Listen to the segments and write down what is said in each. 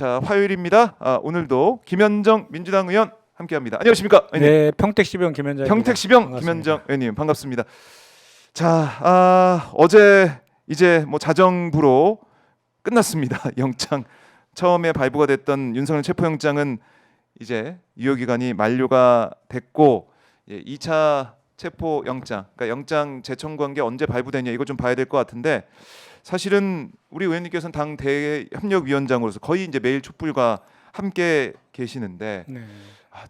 자, 화요일입니다. 오늘도 김현정 민주당 의원 함께합니다. 안녕하십니까? 의원님. 네, 평택시병 김현정. 평택시병 김현정 의원님 반갑습니다. 자, 어제 이제 뭐 자정부로 끝났습니다. 영장 처음에 발부가 됐던 윤석열 체포영장은 이제 유효기간이 만료가 됐고 2차 체포영장, 그러니까 영장 재청구한 게 언제 발부되냐 이거 좀 봐야 될 것 같은데 사실은 우리 의원님께서는 당 대협력위원장으로서 거의 이제 매일 촛불과 함께 계시는데 네.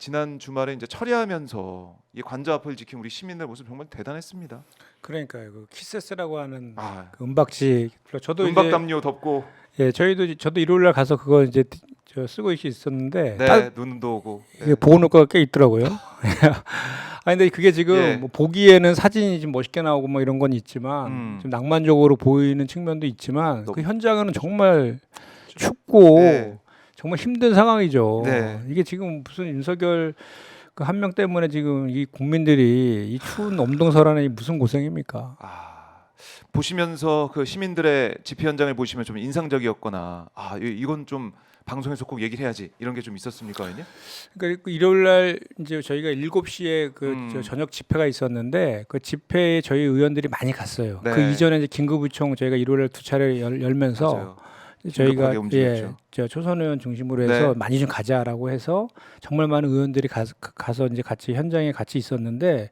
지난 주말에 이제 철야하면서 이 관저 앞을 지킨 우리 시민들 모습 정말 대단했습니다. 그러니까요. 그 키세스라고 하는 그 은박지. 저도 은박 이제 담요 덮고 저도 일요일 날 가서 그거 이제 쓰고 있었는데 눈도 오고 이게 보호는 거가 꽤 있더라고요. 아니 근데 그게 지금 뭐 보기에는 사진이 좀 멋있게 나오고 뭐 이런 건 있지만 좀 낭만적으로 보이는 측면도 있지만 그 현장은 정말 춥고 정말 힘든 상황이죠. 이게 지금 무슨 윤석열 그 한 명 때문에 지금 이 국민들이 이 추운 엄동설안에 무슨 고생입니까? 보시면서 그 시민들의 집회 현장을 보시면 좀 인상적이었거나 이건 좀 방송에서 꼭 얘기를 해야지 이런 게 좀 있었습니까, 의원님? 그러니까 일요일 날 이제 저희가 7시에 저 저녁 집회가 있었는데 그 집회에 저희 의원들이 많이 갔어요. 그 이전에 이제 긴급의총 저희가 일요일 날 2차례 열면서 맞아요. 저희가 저 초선 의원 중심으로 해서 많이 좀 가자라고 해서 정말 많은 의원들이 가서 이제 같이 현장에 같이 있었는데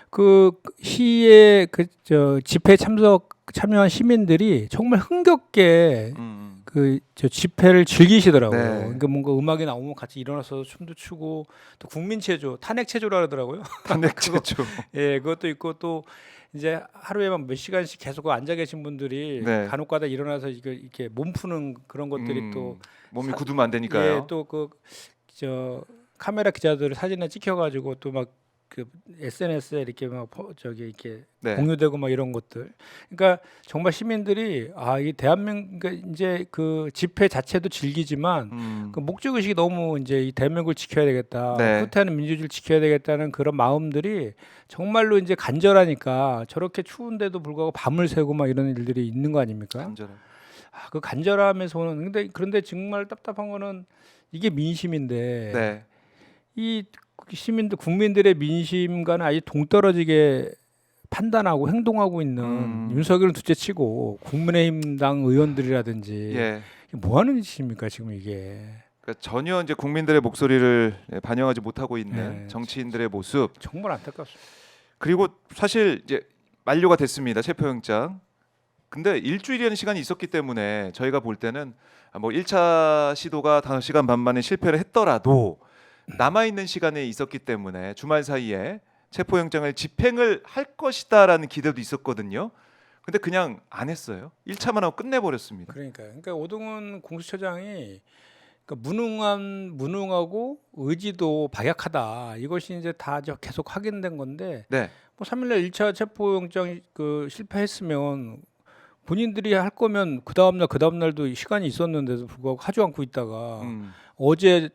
그 시에 저 집회 참여한 시민들이 정말 흥겹게 저 집회를 즐기시더라고요. 그러니까 뭔가 음악이 나오면 같이 일어나서 춤도 추고 또 국민 체조, 탄핵 체조라 그러더라고요. 탄핵 체조. 그것도 있고 또 이제 하루에만 몇 시간씩 계속 앉아 계신 분들이 간혹가다 일어나서 이렇게 몸 푸는 그런 것들이 또 몸이 굳으면 안 되니까요. 또 저 카메라 기자들 사진에 찍혀가지고 또 막 그 SNS에 이렇게 막 이렇게 공유되고 막 이런 것들. 그러니까 정말 시민들이 이 대한민국 그러니까 이제 그 집회 자체도 즐기지만 그 목적 의식이 너무 이제 이 대한민국을 지켜야 되겠다, 후퇴하는 민주주의를 지켜야 되겠다는 그런 마음들이 정말로 이제 간절하니까 저렇게 추운데도 불구하고 밤을 새고 막 이런 일들이 있는 거 아닙니까? 간절함. 그 간절함에서 오는 그런데 정말 답답한 거는 이게 민심인데 이 시민들 국민들의 민심과는 아주 동떨어지게 판단하고 행동하고 있는 윤석열은 둘째치고 국민의힘당 의원들이라든지 이게 뭐 하는 짓입니까 지금 이게? 그러니까 전혀 이제 국민들의 목소리를 반영하지 못하고 있는 정치인들의 모습 정말 안타깝습니다. 그리고 사실 이제 만료가 됐습니다 체포영장. 근데 일주일이라는 시간이 있었기 때문에 저희가 볼 때는 뭐 1차 시도가 5시간 반 만에 실패를 했더라도 남아있는 시간에 있었기 때문에 주말 사이에 체포영장을 집행을 할 것이다라는 기대도 있었거든요. 근데 그냥 안 했어요. 1차만 하고 끝내버렸습니다. 그러니까 오동훈 공수처장이 그러니까 무능하고 의지도 박약하다. 이것이 이제 다 계속 확인된 건데 뭐 3일날 1차 체포영장 실패했으면 본인들이 할 거면 그 다음 날도 시간이 있었는데도 불구하고 하지 않고 있다가 어제죠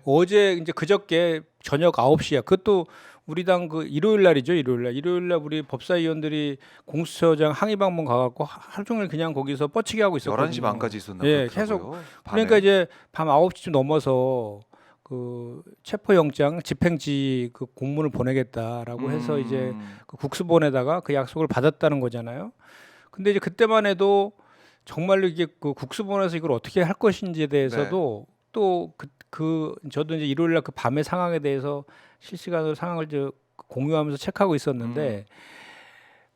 어제 이제 그저께 저녁 9시야. 그것도 우리 당 일요일 날 우리 법사위원들이 공수처장 항의 방문 가갖고 하루 종일 그냥 거기서 뻗치기 하고 있었거든요. 11시 반까지 있었나 계속. 그러니까 이제 밤 9시쯤 넘어서 그 체포영장 집행지 그 공문을 보내겠다라고 해서 이제 그 국수본에다가 그 약속을 받았다는 거잖아요. 근데 이제 그때만 해도 정말로 이게 그 국수본에서 이걸 어떻게 할 것인지에 대해서도 또 저도 이제 일요일 날 그 밤의 상황에 대해서 실시간으로 상황을 공유하면서 체크하고 있었는데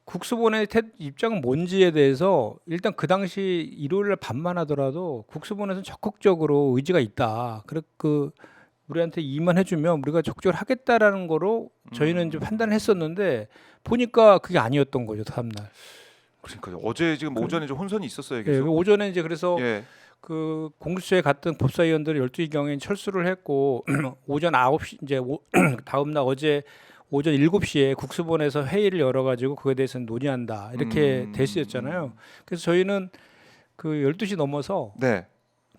국수본의 입장은 뭔지에 대해서 일단 그 당시 일요일 날 밤만 하더라도 국수본에서는 적극적으로 의지가 있다. 우리한테 임한해주면 우리가 적극적으로 하겠다라는 거로 저희는 좀 판단을 했었는데 보니까 그게 아니었던 거죠 다음날. 그러니까요. 어제 지금 오전에 좀 혼선이 있었어요. 계속. 오전에 이제 그래서 그 공수처에 갔던 법사위원들 12시 경에 철수를 했고 오전 9시 이제 다음날 어제 오전 7시에 국수본에서 회의를 열어가지고 그거에 대해서는 논의한다 이렇게 됐었잖아요. 그래서 저희는 그 12시 넘어서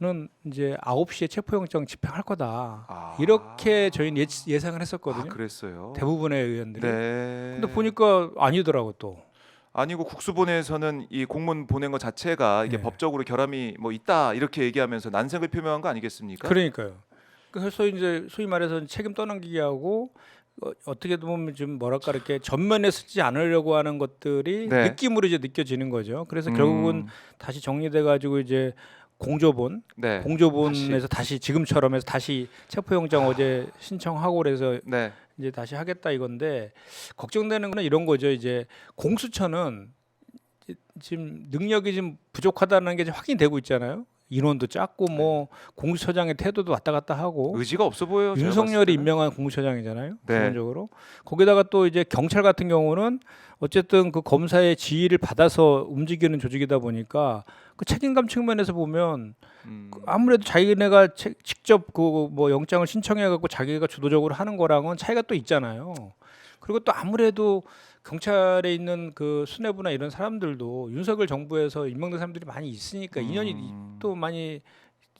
는 이제 9시에 체포영장 집행할 거다 이렇게 저희는 예상을 했었거든요. 그랬어요. 대부분의 의원들이. 근데 보니까 아니더라고 또. 아니고 국수본에서는 이 공문 보낸 것 자체가 이게 예. 법적으로 결함이 뭐 있다 이렇게 얘기하면서 난색을 표명한 거 아니겠습니까? 그러니까요. 그래서 이제 소위 말해서 책임 떠넘기기 하고 어떻게 보면 좀 뭐랄까 이렇게 전면에 쓰지 않으려고 하는 것들이 네. 느낌으로 이제 느껴지는 거죠. 그래서 결국은 다시 정리돼 가지고 이제 공조본, 네. 공조본에서 다시 지금처럼 해서 다시 체포영장 어제 신청하고 그래서 네. 이제 다시 하겠다 이건데 걱정되는 거는 이런 거죠. 이제 공수처는 지금 능력이 좀 부족하다는 게 이제 확인되고 있잖아요. 인원도 작고 뭐 공수처장의 태도도 왔다 갔다 하고 의지가 없어 보여요. 제가 봤을 윤석열이 때는. 임명한 공수처장이잖아요. 네. 기본적으로 거기다가 또 이제 경찰 같은 경우는 어쨌든 그 검사의 지휘를 받아서 움직이는 조직이다 보니까 그 책임감 측면에서 보면 아무래도 자기네가 직접 그 뭐 영장을 신청해 갖고 자기가 주도적으로 하는 거랑은 차이가 또 있잖아요. 그리고 또 아무래도 경찰에 있는 그 수뇌부나 이런 사람들도 윤석열 정부에서 임명된 사람들이 많이 있으니까 인연이 또 많이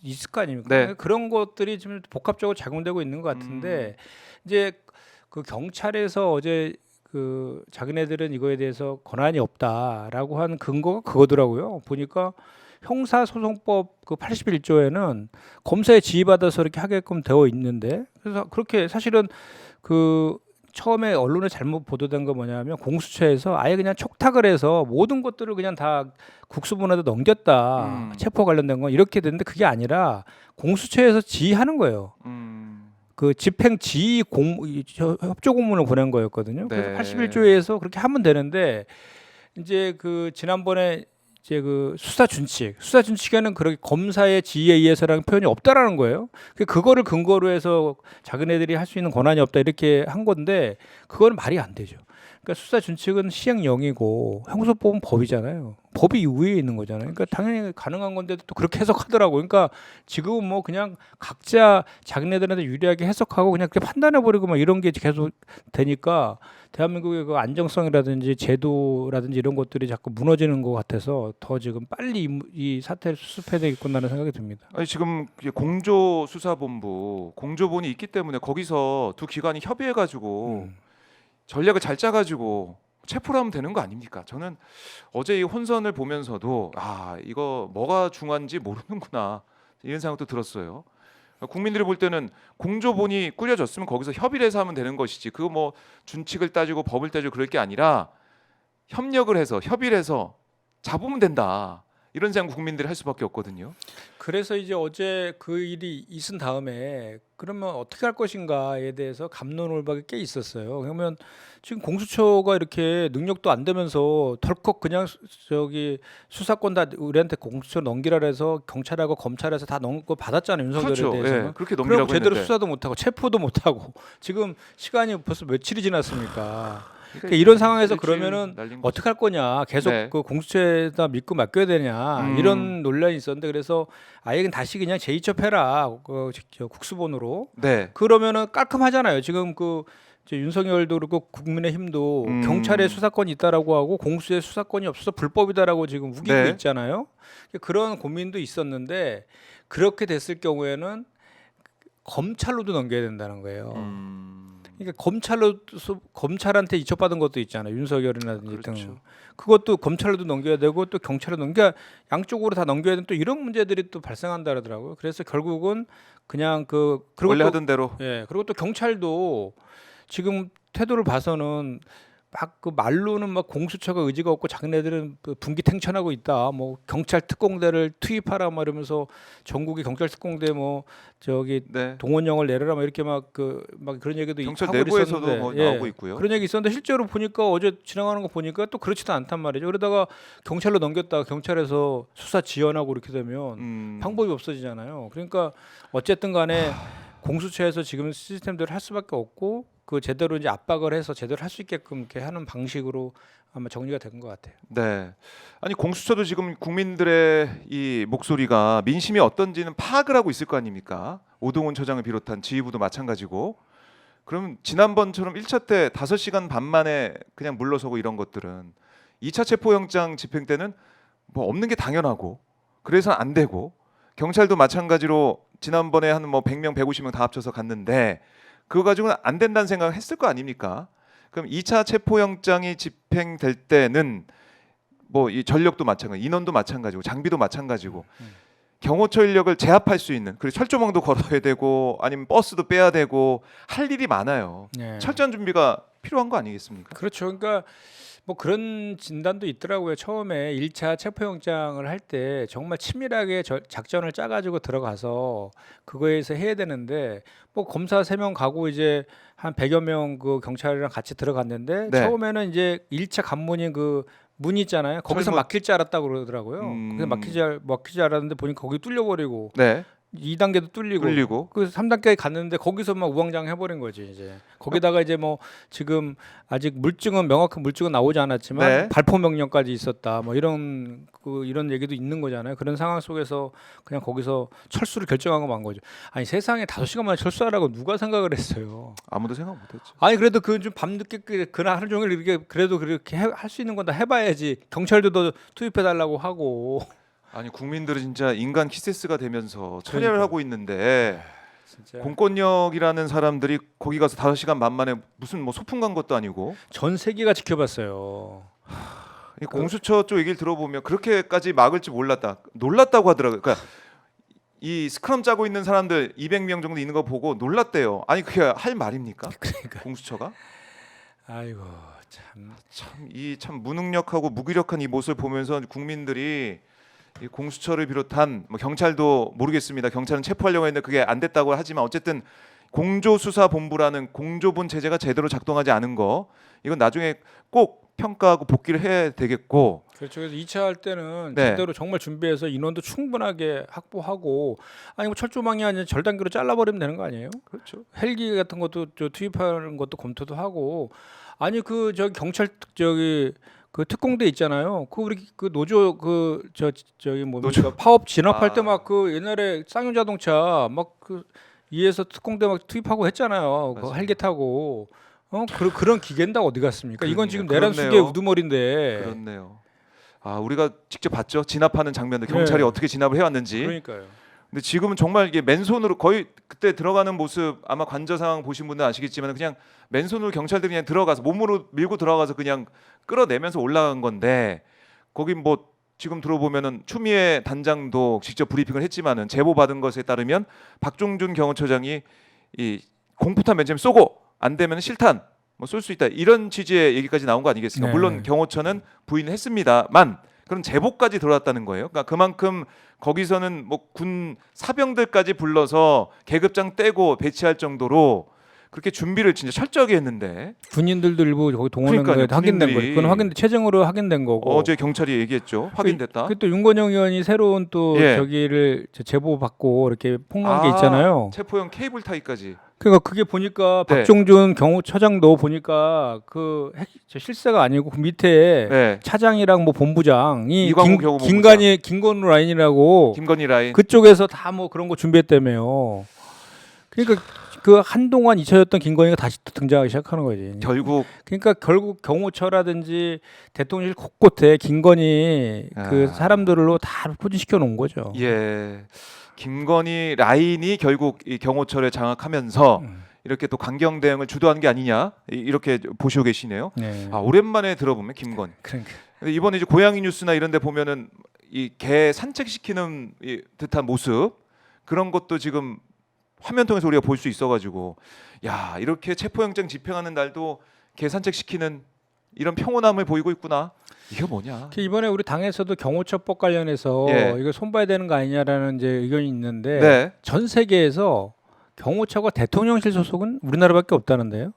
있을 거 아닙니까? 네. 그런 것들이 좀 복합적으로 작용되고 있는 것 같은데 이제 그 경찰에서 어제 그 자기네들은 이거에 대해서 권한이 없다라고 한 근거가 그거더라고요. 보니까 형사소송법 그 81조에는 검사에 지휘받아서 이렇게 하게끔 되어 있는데 그래서 그렇게 사실은 그 처음에 언론에 잘못 보도된 거 뭐냐면 공수처에서 아예 그냥 촉탁을 해서 모든 것들을 그냥 다 국수본에다 넘겼다. 체포 관련된 건 이렇게 됐는데 그게 아니라 공수처에서 지휘하는 거예요. 그 집행 지휘 협조 공문을 보낸 거였거든요. 네. 그래서 81조에서 그렇게 하면 되는데 이제 그 지난번에 이제 그 수사 준칙에는 그렇게 검사의 지휘에 의해서라는 표현이 없다라는 거예요. 그거를 근거로 해서 자기네들이 할 수 있는 권한이 없다 이렇게 한 건데 그거는 말이 안 되죠. 그러니까 수사 준칙은 시행령이고 형사법은 법이잖아요. 법이 위에 있는 거잖아요. 그러니까 당연히 가능한 건데도 또 그렇게 해석하더라고. 그러니까 지금은 뭐 그냥 각자 자기네들한테 유리하게 해석하고 그냥 그렇게 판단해 버리고 막 이런 게 계속 되니까 대한민국의 그 안정성이라든지 제도라든지 이런 것들이 자꾸 무너지는 것 같아서 더 지금 빨리 이 사태를 수습해야 되겠구나라는 생각이 듭니다. 아니 지금 공조수사본부 공조본이 있기 때문에 거기서 두 기관이 협의해가지고 전략을 잘 짜가지고 체포를 하면 되는 거 아닙니까? 저는 어제 이 혼선을 보면서도 아 이거 뭐가 중요한지 모르는구나 이런 생각도 들었어요. 국민들이 볼 때는 공조본이 꾸려졌으면 거기서 협의를 해서 하면 되는 것이지 그거 뭐 준칙을 따지고 법을 따지고 그럴 게 아니라 협력을 해서 협의를 해서 잡으면 된다 이런 생각 국민들이 할 수밖에 없거든요. 그래서 이제 어제 그 일이 있은 다음에 그러면 어떻게 할 것인가에 대해서 갑론을박이 꽤 있었어요. 그러면 지금 공수처가 이렇게 능력도 안 되면서 덜컥 그냥 저기 수사권 다 우리한테 공수처 넘기라 해서 경찰하고 검찰에서 다 넘고 받았잖아요. 윤석열에 그렇죠. 대해서는. 예, 그렇게 그럼 넘기라고 제대로 했는데. 수사도 못하고 체포도 못하고 지금 시간이 벌써 며칠이 지났습니까? 그러니까 이런 상황에서 그러면은 어떻게 할 거냐 계속 네. 그 공수처에다 믿고 맡겨야 되냐 이런 논란이 있었는데 그래서 아예 다시 그냥 재이첩해라 저 국수본으로 네. 그러면은 깔끔하잖아요. 지금 그 이제 윤석열도 그렇고 국민의힘도 경찰에 수사권이 있다라고 하고 공수에 수사권이 없어서 불법이다라고 지금 우기고 네. 있잖아요. 그런 고민도 있었는데 그렇게 됐을 경우에는 검찰로도 넘겨야 된다는 거예요. 그러니까 검찰한테 이첩받은 것도 있잖아요. 윤석열이라든지 그렇죠. 등 그것도 검찰로도 넘겨야 되고 또 경찰로 넘겨 양쪽으로 다 넘겨야 되는 또 이런 문제들이 또 발생한다 그러더라고요. 그래서 결국은 그냥 그리고 원래 또, 하던 대로. 예 그리고 또 경찰도 지금 태도를 봐서는 막 그 말로는 막 공수처가 의지가 없고 자기네들은 그 분기탱천하고 있다. 뭐 경찰 특공대를 투입하라 막 이러면서 전국의 경찰 특공대 뭐 저기 네. 동원령을 내려라 막 이렇게 막 그런 얘기도 경찰 하고 내부에서도 그랬었는데, 뭐 예, 나오고 있고요. 그런 얘기 있었는데 실제로 보니까 어제 지나가는 거 보니까 또 그렇지도 않단 말이죠. 그러다가 경찰로 넘겼다가 경찰에서 수사 지연하고 이렇게 되면 방법이 없어지잖아요. 그러니까 어쨌든 간에 공수처에서 지금 시스템대로 할 수밖에 없고 그 제대로 이제 압박을 해서 제대로 할 수 있게끔 이렇게 하는 방식으로 아마 정리가 된 것 같아요. 네. 아니 공수처도 지금 국민들의 이 목소리가 민심이 어떤지는 파악을 하고 있을 거 아닙니까? 오동훈 처장을 비롯한 지휘부도 마찬가지고. 그럼 지난번처럼 1차 때 5시간 반 만에 그냥 물러서고 이런 것들은 2차 체포영장 집행 때는 뭐 없는 게 당연하고 그래서 안 되고 경찰도 마찬가지로 지난번에 한 뭐 100명, 150명 다 합쳐서 갔는데 그거 가지고는 안 된다는 생각을 했을 거 아닙니까? 그럼 2차 체포영장이 집행될 때는 뭐 이 전력도 마찬가지, 인원도 마찬가지고 장비도 마찬가지고 경호처 인력을 제압할 수 있는 그리고 철조망도 걸어야 되고 아니면 버스도 빼야 되고 할 일이 많아요. 네. 철저한 준비가 필요한 거 아니겠습니까? 그렇죠. 그러니까 뭐 그런 진단도 있더라고요. 처음에 1차 체포영장을 할 때 정말 치밀하게 작전을 짜가지고 들어가서 그거에서 해야 되는데 뭐 검사 3명 가고 이제 한 100여 명 그 경찰이랑 같이 들어갔는데 네. 처음에는 이제 1차 관문인 그 문 있잖아요. 거기서 철문. 막힐 줄 알았다고 그러더라고요. 그래서 막힐 줄 알았는데 보니까 거기 뚫려버리고 네, 2단계도 뚫리고 그 3단계에 갔는데 거기서 막 우왕좌왕 해버린 거지 이제. 거기다가 이제 뭐 지금 아직 명확한 물증은 나오지 않았지만 네. 발포 명령까지 있었다. 뭐 이런 이런 얘기도 있는 거잖아요. 그런 상황 속에서 그냥 거기서 철수를 결정하고 만 거죠. 아니 세상에 5시간 만에 철수하라고 누가 생각을 했어요. 아무도 생각 못했죠. 아니 그래도 그 좀 밤늦게 그날 하루 종일 이렇게 그래도 그렇게 할 수 있는 건 다 해봐야지. 경찰도 더 투입해 달라고 하고. 아니 국민들은 진짜 인간 키세스가 되면서 철회를 그러니까요. 하고 있는데 진짜 공권력이라는 사람들이 거기 가서 5시간 만만에 무슨 뭐 소풍 간 것도 아니고 전 세계가 지켜봤어요. 이 공수처 쪽 얘기를 들어보면 그렇게까지 막을 줄 놀랐다고 하더라고요. 그러니까 이 스크럼 짜고 있는 사람들 200명 정도 있는 거 보고 놀랐대요. 아니 그게 할 말입니까? 그러니까 공수처가 아이고 참. 참 무능력하고 무기력한 이 모습을 보면서 국민들이 이 공수처를 비롯한 뭐 경찰도 모르겠습니다. 경찰은 체포하려고 했는데 그게 안 됐다고 하지만 어쨌든 공조수사본부라는 공조본 체제가 제대로 작동하지 않은 거 이건 나중에 꼭 평가하고 복귀를 해야 되겠고 그렇죠. 그래서 2차 할 때는 네. 제대로 정말 준비해서 인원도 충분하게 확보하고 아니 뭐 철조망이 아니라 절단기로 잘라버리면 되는 거 아니에요? 그렇죠. 헬기 같은 것도 투입하는 것도 검토도 하고 아니 그 저기 경찰 그 특공대 있잖아요. 그 우리 그 노조 저기 뭡니까 노조. 파업 진압할 아. 때 막 그 옛날에 쌍용자동차 막 그 위에서 특공대 막 투입하고 했잖아요. 그 맞아요. 헬기 타고 그런 기계인다 어디 갔습니까? 이건 지금 내란 그렇네요. 수계 우두머리인데. 그렇네요. 아 우리가 직접 봤죠. 진압하는 장면들 경찰이 네. 어떻게 진압을 해왔는지. 그러니까요. 근데 지금은 정말 이게 맨손으로 거의 그때 들어가는 모습 아마 관저 상황 보신 분들 아시겠지만 그냥 맨손으로 경찰들이 그냥 들어가서 몸으로 밀고 들어가서 그냥 끌어내면서 올라간 건데 거기 뭐 지금 들어보면은 추미애 단장도 직접 브리핑을 했지만은 제보 받은 것에 따르면 박종준 경호처장이 이 공포탄 맨 처음에 쏘고 안 되면 실탄 뭐 쏠 수 있다 이런 취지의 얘기까지 나온 거 아니겠습니까? 네. 물론 경호처는 부인을 했습니다만 그런 제보까지 들어왔다는 거예요. 그러니까 그만큼 거기서는 뭐 군 사병들까지 불러서 계급장 떼고 배치할 정도로 그렇게 준비를 진짜 철저하게 했는데 군인들도 일부 거기 동원한 그러니까요, 거 확인된 군인들이. 거예요. 그건 최종으로 확인된 거고. 어제 경찰이 얘기했죠. 확인됐다. 또 윤건영 의원이 새로운 또 예. 저기를 제보 받고 이렇게 폭로한 게 있잖아요. 체포용 케이블 타기까지. 그러니까 그게 보니까 네. 박종준 경호처장도 보니까 저 실세가 아니고 그 밑에 네. 차장이랑 뭐 본부장이 이광우 경호본부장. 김건우 라인이라고 김건희 라인. 그쪽에서 다 뭐 그런 거 준비했다며요. 그러니까 그 한동안 잊혀졌던 김건희가 다시 또 등장하기 시작하는 거지. 결국 결국 경호처라든지 대통령실 곳곳에 김건희 그 아. 사람들로 다 포진시켜 놓은 거죠. 예. 김건희 라인이 결국 이 경호처를 장악하면서 이렇게 또 강경 대응을 주도한 게 아니냐 이렇게 보시고 계시네요. 네. 아 오랜만에 들어보면 김건희. 그러니까. 근데 이번에 이제 고양이 뉴스나 이런데 보면은 이 개 산책시키는 이 듯한 모습 그런 것도 지금 화면 통해서 우리가 볼 수 있어가지고 야 이렇게 체포영장 집행하는 날도 개 산책시키는 이런 평온함을 보이고 있구나. 이게 뭐냐? 이번에 우리 당에서도 경호처법 관련해서 예. 이거 손봐야 되는 거 아니냐라는 이제 의견이 있는데 네. 전 세계에서 경호처가 대통령실 소속은 우리나라밖에 없다는데요.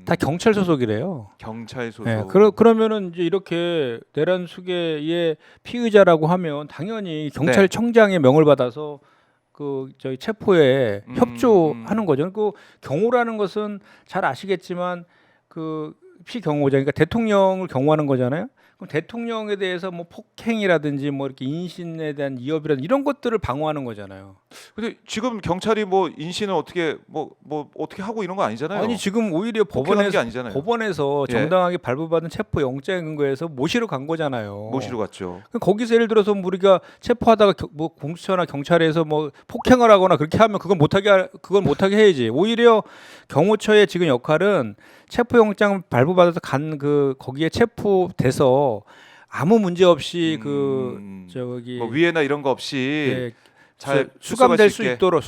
다 경찰 소속이래요. 경찰 소속. 네, 그러면은 이제 이렇게 내란 수계의 피의자라고 하면 당연히 경찰청장의 명을 받아서 그 저희 체포에 협조하는 거죠. 그 경호라는 것은 잘 아시겠지만 그 피경호자 그러니까 대통령을 경호하는 거잖아요. 그럼 대통령에 대해서 뭐 폭행이라든지 뭐 이렇게 인신에 대한 위협이라든지 이런 것들을 방어하는 거잖아요. 근데 지금 경찰이 뭐 인신을 어떻게 뭐 어떻게 하고 이런 거 아니잖아요. 아니 지금 오히려 폭행하는 게 아니잖아요. 법원에서 예. 정당하게 발부받은 체포 영장에 근거해서 모시러 간 거잖아요. 모시러 갔죠. 거기서 예를 들어서 뭐 우리가 체포하다가 뭐 공수처나 경찰에서 뭐 폭행을 하거나 그렇게 하면 그건 못하게 해야지. 오히려 경호처의 지금 역할은 체포영장 발부받아서 간 그 거기에 체포돼서 아무 문제 없이 그 저기 뭐 위에나 이런 거 없이 예, 잘 수감될 출석할 수 있게 있도록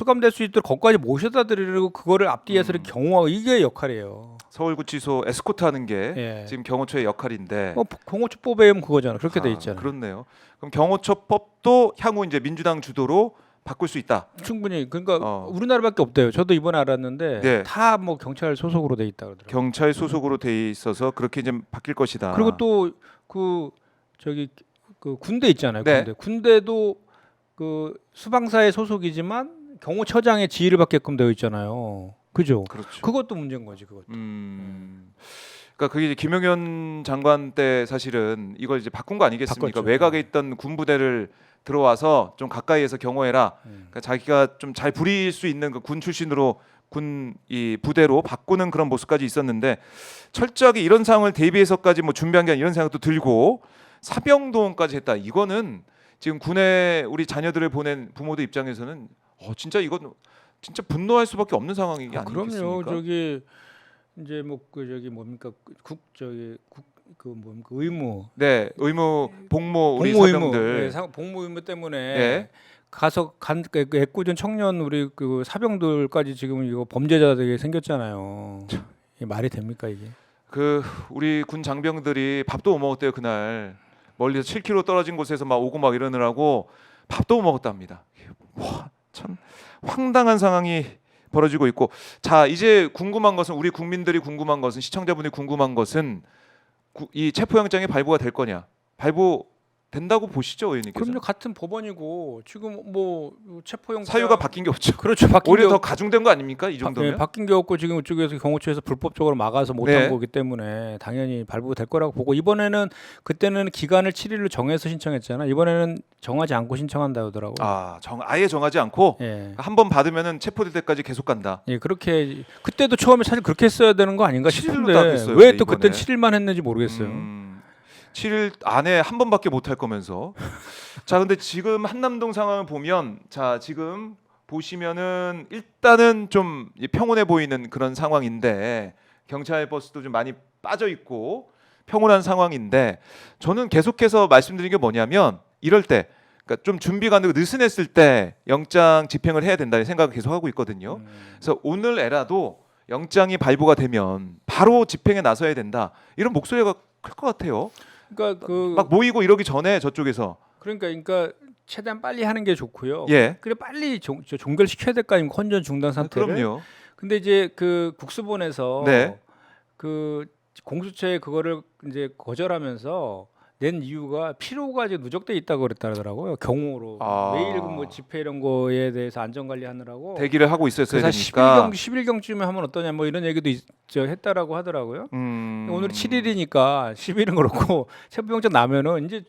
거기까지 모셔다 드리고 그거를 앞뒤에서 이렇게 경호하고 이게 역할이에요. 서울구치소 에스코트하는 게 예. 지금 경호처의 역할인데. 경호처법에 의하면 그거잖아. 그렇게 돼 있잖아. 그렇네요. 그럼 경호처법도 향후 이제 민주당 주도로 바꿀 수 있다. 충분히 그러니까 우리나라밖에 없대요. 저도 이번에 알았는데 네. 다 뭐 경찰 소속으로 돼 있다 그러더라고요. 경찰 소속으로 돼 있어서 그렇게 이제 바뀔 것이다. 그리고 또 그 저기 그 군대 있잖아요. 네. 군대도 그 수방사의 소속이지만 경호처장의 지휘를 받게끔 되어 있잖아요. 그죠? 그렇죠. 그것도 문제인 거지. 그것도. 그러니까 그게 이제 김용현 장관 때 사실은 이걸 이제 바꾼 거 아니겠습니까? 바꿨죠. 외곽에 있던 군부대를 들어와서 좀 가까이에서 경호해라. 그러니까 자기가 좀 잘 부릴 수 있는 그 군 출신으로 군 이 부대로 바꾸는 그런 모습까지 있었는데 철저하게 이런 상황을 대비해서까지 뭐 준비한 게 아니라 이런 생각도 들고 사병동원까지 했다. 이거는 지금 군에 우리 자녀들을 보낸 부모들 입장에서는 진짜 이건 진짜 분노할 수밖에 없는 상황이 아니겠습니까? 그럼요. 저기 이제 뭐 그 저기 뭡니까 그 뭡니까 의무. 네, 의무 복무 우리 복무 의무. 사병들. 복무 의무 때문에 네. 가서 그 애꿎은 청년 우리 그 사병들까지 지금 이거 범죄자 되게 생겼잖아요. 이게 말이 됩니까 이게? 그 우리 군 장병들이 밥도 못 먹었대요 그날. 멀리서 7km 떨어진 곳에서 막 오고 막 이러느라고 밥도 못 먹었답니다. 와, 참 황당한 상황이 벌어지고 있고, 자 이제 궁금한 것은 우리 국민들이 궁금한 것은 시청자분들이 궁금한 것은 이 체포영장이 발부가 될 거냐? 발부 된다고 보시죠, 의원님께서? 그럼요. 같은 법원이고 지금 뭐 체포영장 사유가 바뀐 게 없죠. 그렇죠. 바뀐 오히려 게 더 가중된 거 아닙니까? 이 정도면? 바뀐 게 없고 지금 이쪽에서 경호처에서 불법적으로 막아서 못한 네. 거기 때문에 당연히 발부될 거라고 보고, 이번에는 그때는 기간을 7일로 정해서 신청했잖아. 이번에는 정하지 않고 신청한다 하더라고. 아예 정하지 않고 예. 한 번 받으면은 체포될 때까지 계속 간다. 예, 그렇게 그때도 처음에 사실 그렇게 했어야 되는 거 아닌가 7일로 싶은데 딱 했어요, 왜 또 이번에. 그때 7일만 했는지 모르겠어요. 7일 안에 한 번밖에 못 할 거면서. 자, 근데 지금 한남동 상황을 보면, 자 지금 보시면은 일단은 좀 평온해 보이는 그런 상황인데 경찰 버스도 좀 많이 빠져 있고 평온한 상황인데, 저는 계속해서 말씀드린 게 뭐냐면 이럴 때, 그러니까 좀 준비가 안 되고 느슨했을 때 영장 집행을 해야 된다는 생각을 계속 하고 있거든요. 그래서 오늘에라도 영장이 발부가 되면 바로 집행에 나서야 된다, 이런 목소리가 클 것 같아요. 그러니까 막 모이고 이러기 전에 저쪽에서. 그러니까 최대한 빨리 하는 게 좋고요. 예. 그래 빨리 종결시켜야 될 거 아닙니까? 헌전 중단 상태를. 그럼요. 근데 이제 그 국수본에서 네. 그 공수처에 그거를 이제 거절하면서 낸 이유가 피로가 이제 누적돼 있다고 그랬다더라고요. 경호로 매일 뭐 집회 이런 거에 대해서 안전 관리하느라고 대기를 하고 있었어야 그래서 되니까. 10일경쯤에 하면 어떠냐 뭐 이런 얘기도 했다라고 하더라고요. 오늘 7일이니까 10일은 그렇고 체포영장 나면은 이제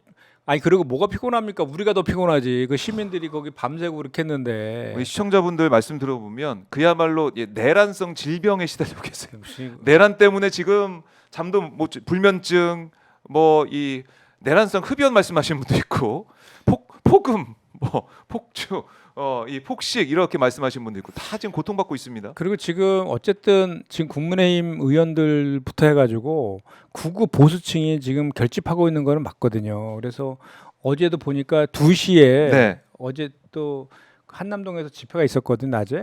그리고 뭐가 피곤합니까? 우리가 더 피곤하지. 그 시민들이 거기 밤새고 그렇게 했는데. 우리 시청자분들 말씀 들어보면 그야말로 내란성 질병에 시달리고 계세요. 무슨 내란 때문에 지금 잠도 못 불면증, 뭐 이 내란성 흡연 말씀하시는 분도 있고, 폭음, 뭐 폭주, 이 폭식 이렇게 말씀하시는 분도 있고, 다 지금 고통받고 있습니다. 그리고 지금 어쨌든 지금 국민의힘 의원들부터 해가지고 구구 보수층이 지금 결집하고 있는 거는 맞거든요. 그래서 어제도 보니까 2시에 네. 어제 또 한남동에서 집회가 있었거든 낮에.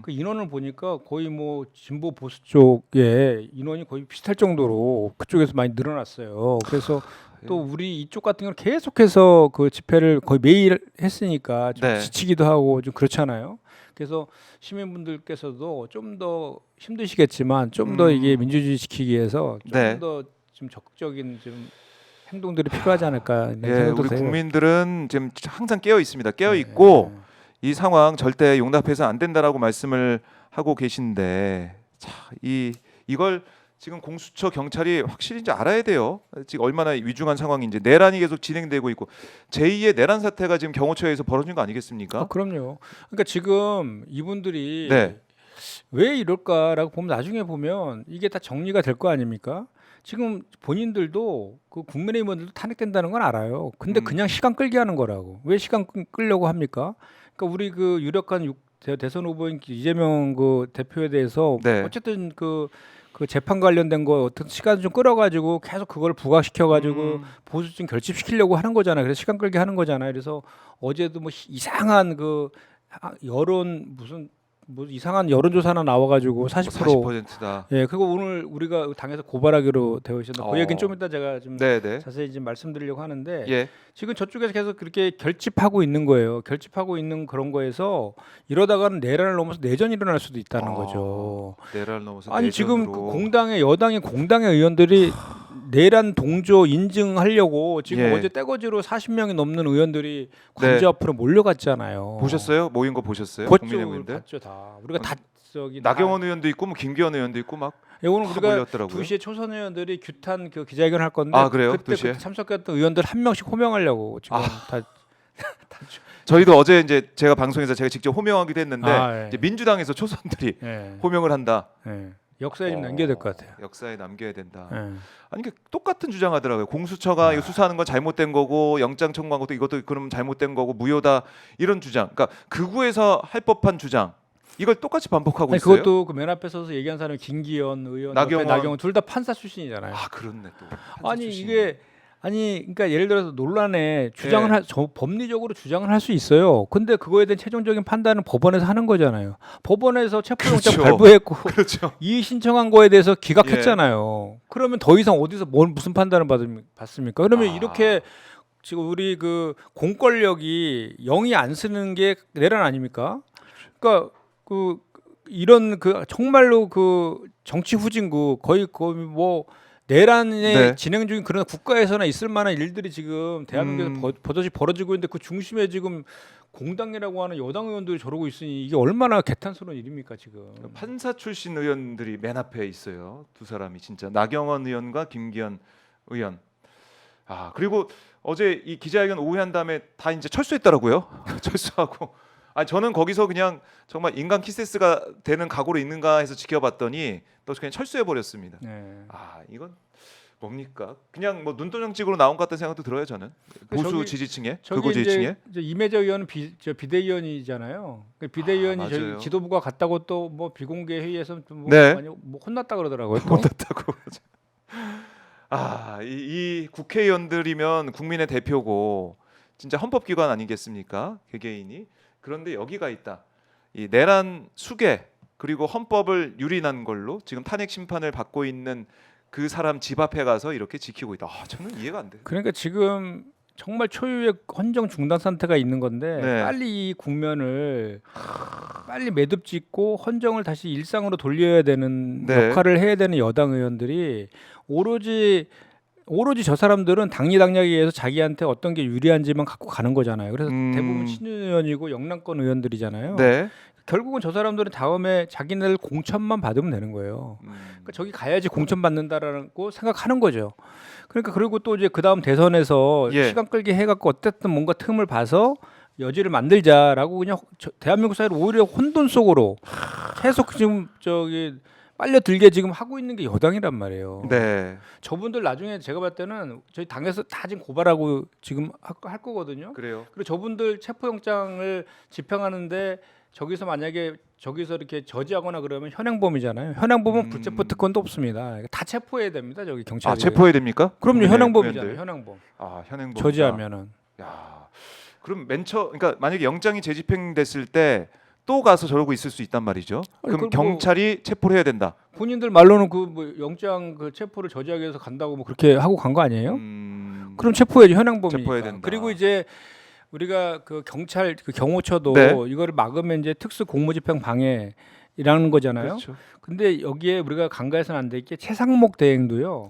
그 인원을 보니까 거의 뭐 진보 보수 쪽에 인원이 거의 비슷할 정도로 그쪽에서 많이 늘어났어요. 그래서 또 우리 이쪽 같은 경우는 계속해서 그 집회를 거의 매일 했으니까 좀 네. 지치기도 하고 좀 그렇잖아요. 그래서 시민분들께서도 좀 더 힘드시겠지만 좀 더 이게 민주주의 지키기 위해서 좀 네. 더 좀 적극적인 좀 행동들이 필요하지 않을까 이런 예, 생각도 우리 돼요. 국민들은 지금 항상 깨어 있습니다. 깨어 있고 이 상황 절대 용납해서 안 된다라고 말씀을 하고 계신데, 자, 이걸 지금 공수처 경찰이 확실히 이제 알아야 돼요. 지금 얼마나 위중한 상황인지. 내란이 계속 진행되고 있고 제2의 내란 사태가 지금 경호처에서 벌어진 거 아니겠습니까? 그럼요. 그러니까 지금 이분들이 네. 왜 이럴까라고 보면 나중에 보면 이게 다 정리가 될 거 아닙니까? 지금 본인들도 그 국민의힘 의원들도 탄핵된다는 건 알아요. 근데 그냥 시간 끌게 하는 거라고. 왜 시간 끌려고 합니까? 그러니까 우리 그 유력한 대선 후보인 이재명 그 대표에 대해서 네. 어쨌든 그 그 재판 관련된 거 어떤 시간 좀 끌어가지고 계속 그걸 부각시켜가지고 보수층 결집시키려고 하는 거잖아요. 그래서 시간 끌게 하는 거잖아요. 그래서 어제도 뭐 이상한 그 여론 무슨 뭐 이상한 여론조사 하나 나와가지고 40%. 40%다. 예, 그거 오늘 우리가 당에서 고발하기로 되어 있었는데 그 얘기는 좀 이따 제가 좀 네네. 자세히 좀 말씀드리려고 하는데 예. 지금 저쪽에서 계속 그렇게 결집하고 있는 거예요. 결집하고 있는 그런 거에서 이러다가는 내란을 넘어서 내전이 일어날 수도 있다는 거죠. 내란을 넘어서 아니 지금 그 내전으로. 공당의 여당의 의원들이 내란 동조 인증하려고 지금 예. 어제 떼거지로 40명이 넘는 의원들이 관저 앞으로 몰려갔잖아요. 보셨어요? 모인 거 보셨어요? 봤죠, 국민의원들? 봤죠 다. 우리가 다 저기 나경원 의원도 있고 뭐 김기현 의원도 있고 막 예, 오늘 다 우리가 몰렸더라고요. 2시에 초선 의원들이 규탄 그 기자회견 할 건데 아, 그래요? 그때 2시에? 참석했던 의원들 한 명씩 호명하려고 지금 다 저희도 어제 이제 제가 방송에서 제가 직접 호명하기도 했는데 예. 이제 민주당에서 초선들이 예. 호명을 한다. 예. 역사에 좀 남겨야 될 것 같아요. 역사에 남겨야 된다. 예. 아니 이게 똑같은 주장하더라고요. 공수처가 이거 수사하는 건 잘못된 거고 영장 청구한 것도 이것도 그럼 잘못된 거고 무효다 이런 주장. 그러니까 극우에서 할 법한 주장 이걸 똑같이 반복하고 아니, 있어요. 그것도 그 맨 앞에 서서 얘기한 사람이 김기현 의원, 나경원 둘 다 판사 출신이잖아요. 아 그렇네 또. 아니 이게 그러니까 예를 들어서 논란에 주장을 예. 법리적으로 주장을 할 수 있어요. 근데 그거에 대한 최종적인 판단은 법원에서 하는 거잖아요. 법원에서 체포영장 그렇죠. 발부했고 그렇죠. 이의 신청한 거에 대해서 기각했잖아요. 그러면 더 이상 어디서 무슨 판단을 받습니까? 그러면 이렇게 지금 우리 그 공권력이 영이 안 쓰는 게 내란 아닙니까? 그러니까 그 이런 그 정말로 그 정치 후진국 거의 뭐 내란에 네. 진행 중인 그런 국가에서나 있을 만한 일들이 지금 대한민국에서 버젓이 벌어지고 있는데 그 중심에 지금 공당이라고 하는 여당 의원들이 저러고 있으니 이게 얼마나 개탄스러운 일입니까 지금. 판사 출신 의원들이 맨 앞에 있어요. 두 사람이 진짜 나경원 의원과 김기현 의원. 아 그리고 어제 이 기자회견 오후에 한 다음에 다 이제 철수했더라고요. 철수하고. 아 저는 거기서 그냥 정말 인간 키세스가 되는 각오로 있는가 해서 지켜봤더니 또 그냥 철수해 버렸습니다. 네. 아 이건 뭡니까? 그냥 뭐 눈도장찍으로 나온 것 같다는 생각도 들어요 저는. 보수 저기- 지지층에, 저기 극우 지지층에. 이제 이매재 의원은 비대위원이잖아요. 그 비대위원이 맞아요. 저희 지도부가 갔다고 또 뭐 비공개 회의에서 좀 뭐 네. 많이 뭐 혼났다 그러더라고요. 또. 못했다고. 이 국회의원들이면 국민의 대표고 진짜 헌법기관 아니겠습니까? 개개인이. 그런데 여기가 있다. 이 내란 수괴 그리고 헌법을 유린한 걸로 지금 탄핵 심판을 받고 있는 그 사람 집 앞에 가서 이렇게 지키고 있다. 저는 이해가 안 돼. 그러니까 지금 정말 초유의 헌정 중단 상태가 있는 건데 네. 빨리 이 국면을 빨리 매듭짓고 헌정을 다시 일상으로 돌려야 되는 네. 역할을 해야 되는 여당 의원들이 오로지 저 사람들은 당리당략에 의해서 자기한테 어떤 게 유리한지만 갖고 가는 거잖아요. 그래서 대부분 친윤 의원이고 영남권 의원들이잖아요. 네. 결국은 저 사람들은 다음에 자기네들 공천만 받으면 되는 거예요. 그러니까 저기 가야지 공천 받는다라고 생각하는 거죠. 그러니까 그리고 또 이제 그 다음 대선에서 예. 시간 끌기 해갖고 어쨌든 뭔가 틈을 봐서 여지를 만들자라고 그냥 대한민국 사회를 오히려 혼돈 속으로 계속 지금 저기 빨려들게 지금 하고 있는 게 여당이란 말이에요. 네. 저분들 나중에 제가 봤을 때는 저희 당에서 다 지금 고발하고 지금 할 거거든요. 그래요. 그리고 저분들 체포영장을 집행하는데 저기서 만약에 저기서 이렇게 저지하거나 그러면 현행범이잖아요. 현행범은 불체포 특권도 없습니다. 다 체포해야 됩니다. 저기 경찰이. 체포해야 됩니까? 그럼요. 국민의 현행범이잖아요. 의원들. 현행범. 현행범. 저지하면은. 야. 그럼 그러니까 만약에 영장이 재집행됐을 때 또 가서 저러고 있을 수 있단 말이죠. 아니, 그럼 그걸 뭐- 경찰이 체포를 해야 된다. 본인들 말로는 그 뭐 영장 그 체포를 저지하기 위해서 간다고 뭐 그렇게 하고 간 거 아니에요? 그럼 체포해야지 현행범이니까. 체포해야 된다. 그리고 이제 우리가 그 경찰 그 경호처도 네. 이거를 막으면 이제 특수 공무집행 방해라는 거잖아요. 그렇죠. 근데 여기에 우리가 간과해서는 안 될 게 최상목 대행도요.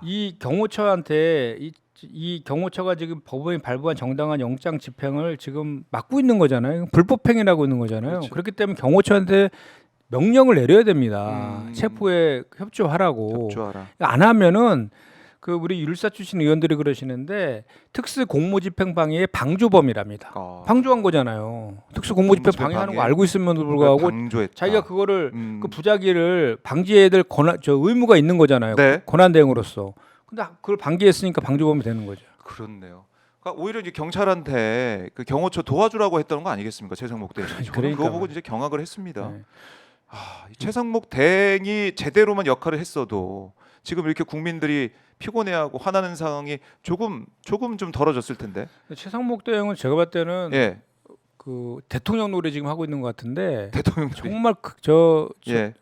이 경호처한테 이 경호처가 지금 법원이 발부한 정당한 영장 집행을 지금 막고 있는 거잖아요. 불법행위라고 있는 거잖아요. 그렇죠. 그렇기 때문에 경호처한테 명령을 내려야 됩니다. 체포에 협조하라고. 협조하라. 안 하면은 그 우리 율사 출신 의원들이 그러시는데 특수 공무집행 방해의 방조범이랍니다. 방조한 거잖아요. 특수 공무집행 공무집행 방해하는 거 방해. 알고 있음에도 불구하고 방조했다. 자기가 그거를 음. 그 부작위를 방지해야 될 의무가 있는 거잖아요. 네. 권한 대행으로서. 근데 그걸 방기했으니까 방조범이 되는 거죠. 그렇네요. 그러니까 오히려 이제 경찰한테 그 경호처 도와주라고 했던 거 아니겠습니까? 최상목 대행. 저는 그러니까 그거 보고 이제 경악을 했습니다. 네. 이 최상목 대행이 제대로만 역할을 했어도 지금 이렇게 국민들이 피곤해하고 화나는 상황이 조금 좀 덜어졌을 텐데. 최상목 대행은 제가 봤을 때는 예, 그 대통령 노래 지금 하고 있는 것 같은데 대통령 정말 예,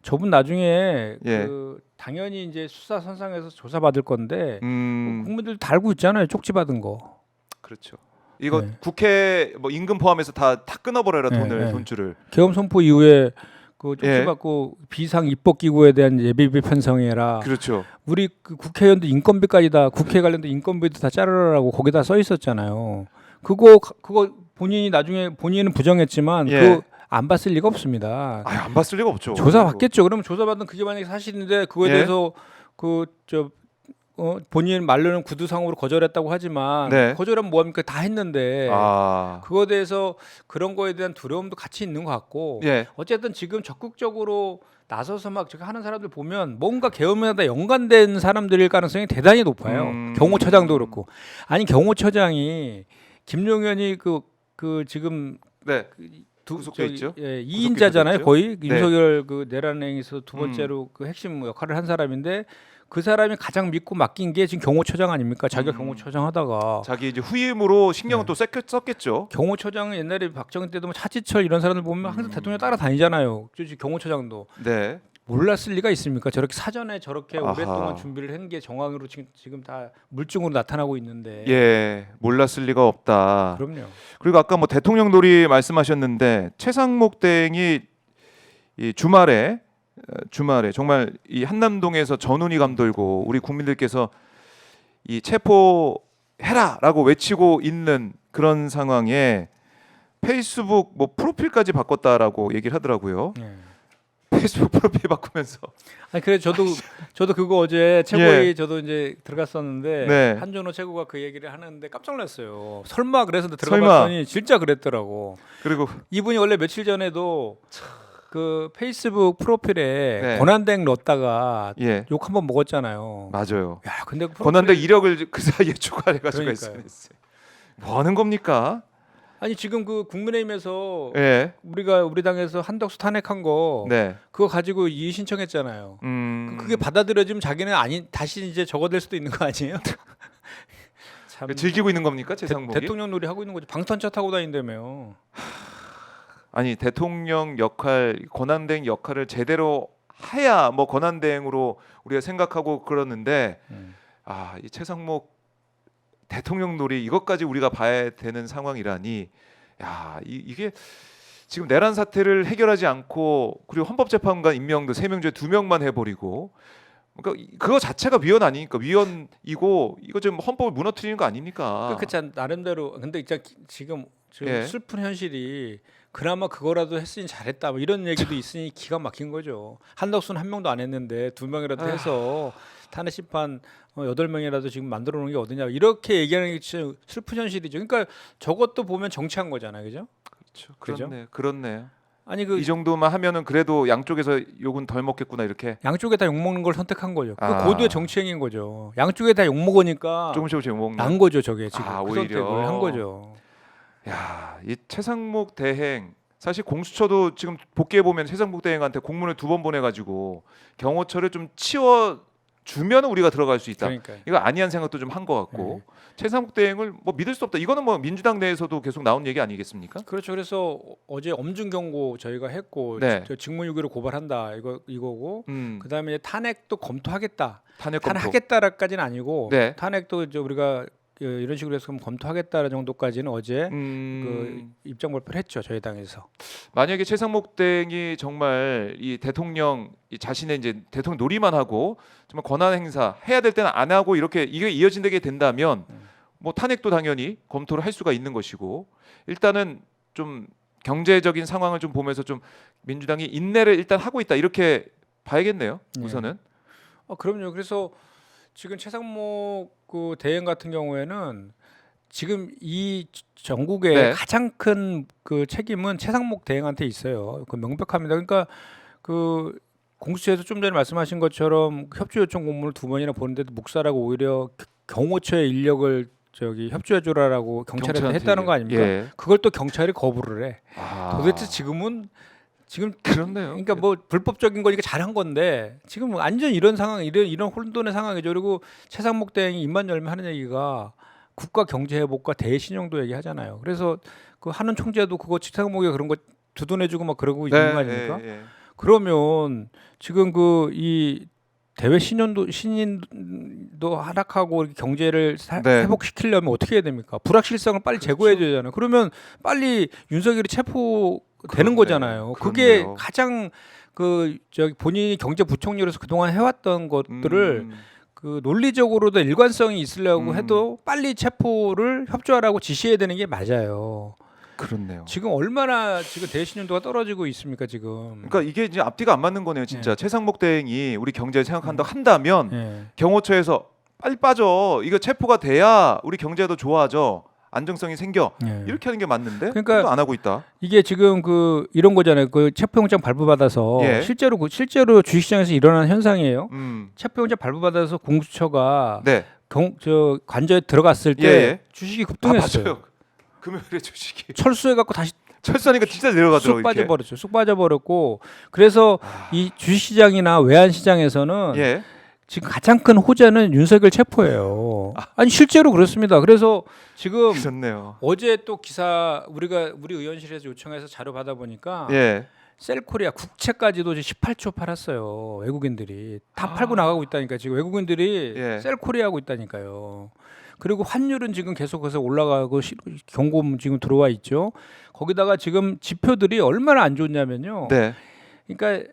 저분 나중에 예. 그 당연히 이제 수사 선상에서 조사 받을 건데 음, 국민들 다 알고 있잖아요. 쪽지 받은 거. 그렇죠. 이거 네. 국회 뭐 임금 포함해서 다 끊어버려라 네, 돈을 네. 돈줄을. 계엄 선포 이후에 그 쪽지 예. 받고 비상 입법 기구에 대한 예비비 편성해라. 그렇죠. 우리 그 국회의원들 인건비까지 다 국회 관련된 인건비도 다 자르라고 거기다 써 있었잖아요. 그거 본인이 나중에 본인은 부정했지만 예. 그 안 봤을 리가 없습니다. 안 봤을 리가 없죠. 조사 받겠죠. 그러면 조사 받은 그게 만약에 사실인데 그거에 예. 대해서 본인 말로는 구두상으로 거절했다고 하지만 네. 거절하면 뭐합니까? 다 했는데 아, 그거에 대해서 그런 거에 대한 두려움도 같이 있는 것 같고 예, 어쨌든 지금 적극적으로 나서서 막 저기 하는 사람들 보면 뭔가 계엄에다 연관된 사람들일 가능성이 대단히 높아요. 경호처장도 그렇고 아니 경호처장이 김용현이 그 지금 네. 구속돼 있죠. 예, 2인자잖아요. 구속됐죠? 거의 네. 윤석열 그 내란행에서 두 번째로 그 핵심 역할을 한 사람인데 그 사람이 가장 믿고 맡긴 게 지금 경호처장 아닙니까? 자기가 경호처장 하다가 자기 이제 후임으로 신경은 네. 또 썼겠죠. 경호처장은 옛날에 박정희 때도 뭐 차지철 이런 사람들 보면 항상 대통령 따라다니잖아요. 경호처장도 네. 몰랐을 리가 있습니까? 저렇게 사전에 저렇게 아하. 오랫동안 준비를 한 게 정황으로 지금 다 물증으로 나타나고 있는데. 예, 몰랐을 리가 없다. 그럼요. 그리고 아까 뭐 대통령 놀이 말씀하셨는데 최상목 대행이 이 주말에 정말 이 한남동에서 전운이 감돌고 우리 국민들께서 이 체포해라라고 외치고 있는 그런 상황에 페이스북 뭐 프로필까지 바꿨다라고 얘기를 하더라고요. 예. 페이스북 프로필 바꾸면서 아니 그래 저도 그거 어제 최고위 예. 저도 이제 들어갔었는데 네. 한준호 최고가 그 얘기를 하는데 깜짝 놀랐어요. 설마 그래서 설마. 들어봤더니 진짜 그랬더라고. 그리고 이분이 원래 며칠 전에도 그 페이스북 프로필에 네. 권한대행 넣었다가 예, 욕 한번 먹었잖아요. 맞아요. 야 근데 그 권한대 프로필- 이력을 그 사이에 추가해가지고 그러니까요. 했어요. 뭐 하는 겁니까? 아니 지금 그 국민의힘에서 예, 우리 당에서 한덕수 탄핵한 거 네. 그거 가지고 이의 신청했잖아요. 그게 받아들여지면 자기는 다시 이제 적어될 수도 있는 거 아니에요? 참 즐기고 있는 겁니까 최상목이? 대통령 놀이 하고 있는 거죠. 방탄차 타고 다닌다며. 아니 대통령 역할, 권한대행 역할을 제대로 해야 뭐 권한대행으로 우리가 생각하고 그러는데 이 최상목 대통령 놀이 이것까지 우리가 봐야 되는 상황이라니, 이게 지금 내란 사태를 해결하지 않고 그리고 헌법재판관 임명도 3명 중에 2명만 해버리고, 그러니까 그거 자체가 위헌 아니니까 위헌이고 이거 지금 헌법을 무너뜨리는 거 아닙니까? 그렇지 나름대로 근데 진짜 지금 예. 슬픈 현실이 그나마 그거라도 했으니 잘했다 뭐 이런 얘기도 있으니 기가 막힌 거죠. 한덕수는 1명도 안 했는데 2명이라도 해서 탄핵 심판 8명이라도 지금 만들어 놓은 게 어디냐 이렇게 얘기하는 게 진짜 슬픈 현실이죠. 그러니까 저것도 보면 정치한 거잖아요, 그죠? 그렇죠. 그죠? 그렇네요. 아니 이 정도만 하면은 그래도 양쪽에서 욕은 덜 먹겠구나 이렇게 양쪽에 다 욕 먹는 걸 선택한 거죠. 그 아. 고도의 정치행인 거죠. 양쪽에 다 욕 먹으니까 조금씩 먹는. 난 거죠, 저게 지금 그 오히려. 선택을 한 거죠. 이 최상목 대행 사실 공수처도 지금 복귀해 보면 최상목 대행한테 공문을 2번 보내가지고 경호처를 좀 치워 주면 우리가 들어갈 수 있다. 그러니까 이거 아니한 생각도 좀 한 것 같고 최상목 대행을 뭐 믿을 수 없다. 이거는 뭐 민주당 내에서도 계속 나온 얘기 아니겠습니까? 그렇죠. 그래서 어제 엄중 경고 저희가 했고 네. 직무유기로 고발한다 이거고 그다음에 탄핵도 검토하겠다. 탄핵 검토. 탄핵하겠다까지는 아니고 네. 탄핵도 이제 우리가 이런 식으로 해서 검토하겠다 정도까지는 어제 그 입장 발표를 했죠. 저희 당에서. 만약에 최상목 대행이 정말 이 대통령 이 자신의 이제 대통령 놀이만 하고 정말 권한 행사 해야 될 때는 안 하고 이렇게 이게 이어진게 된다면 뭐 탄핵도 당연히 검토를 할 수가 있는 것이고, 일단은 좀 경제적인 상황을 좀 보면서 좀 민주당이 인내를 일단 하고 있다 이렇게 봐야겠네요. 우선은. 그럼요. 그래서 지금 최상목 그 대행 같은 경우에는 지금 이 전국의 네. 가장 큰 그 책임은 최상목 대행한테 있어요. 그 명백합니다. 그러니까 그 공수처에서 좀 전에 말씀하신 것처럼 협조 요청 공문을 2번이나 보는데도 묵살하고 오히려 경호처의 인력을 협조해주라라고 경찰한테 했다는 거 아닙니까? 예. 그걸 또 경찰이 거부를 해. 아. 도대체 지금은 지금 그렇네요. 그러니까 뭐 불법적인 거니까 잘한 건데 지금 완전 이런 상황, 이런 혼돈의 상황이죠. 그리고 최상목 대행이 입만 열면 하는 얘기가 국가 경제 회복과 대신용도 얘기하잖아요. 그래서 그 하는 총재도 그거 최상목이 그런 거 두둔해주고 막 그러고 있는 거 아닙니까? 그러면 지금 그 이 대외 신인도 하락하고 이렇게 경제를 네. 회복시키려면 어떻게 해야 됩니까? 불확실성을 빨리 제거해야 되잖아요. 그러면 빨리 윤석열이 체포되는 거잖아요. 그게 그렇네요. 가장 그 저기 본인이 경제부총리로서 그동안 해왔던 것들을 그 논리적으로도 일관성이 있으려고 해도 빨리 체포를 협조하라고 지시해야 되는 게 맞아요. 그렇네요. 지금 얼마나 지금 대신윤도가 떨어지고 있습니까 지금? 그러니까 이게 이제 앞뒤가 안 맞는 거네요, 진짜. 네. 최상목 대행이 우리 경제를 한다면 예. 경호처에서 빨리 빠져. 이거 체포가 돼야 우리 경제도 좋아져. 안정성이 생겨. 예. 이렇게 하는 게 맞는데 그러니까 그것도 안 하고 있다. 이게 지금 그 이런 거잖아요. 그 체포영장 발부받아서 예. 실제로 주식시장에서 일어나는 현상이에요. 음. 체포영장 발부받아서 공수처가 네. 관저에 들어갔을 때 예. 주식이 급등했어요. 맞아요. 금요일에 주식이 철수해갖고 다시 철수하니까 진짜 내려가더라고요. 쑥 빠져버렸죠. 쑥 빠져버렸고 그래서 이 주식시장이나 외환시장에서는 예. 지금 가장 큰 호재는 윤석열 체포예요. 아니 실제로 그렇습니다. 그래서 지금 그렇네요. 어제 또 기사 우리 의원실에서 요청해서 자료 받아 보니까 예. 셀코리아 국채까지도 지금 18조 팔았어요. 외국인들이 다 팔고 나가고 있다니까 지금 외국인들이 예. 셀코리아 하고 있다니까요. 그리고 환율은 지금 계속해서 올라가고 경고음 지금 들어와 있죠. 거기다가 지금 지표들이 얼마나 안 좋냐면요. 네. 그러니까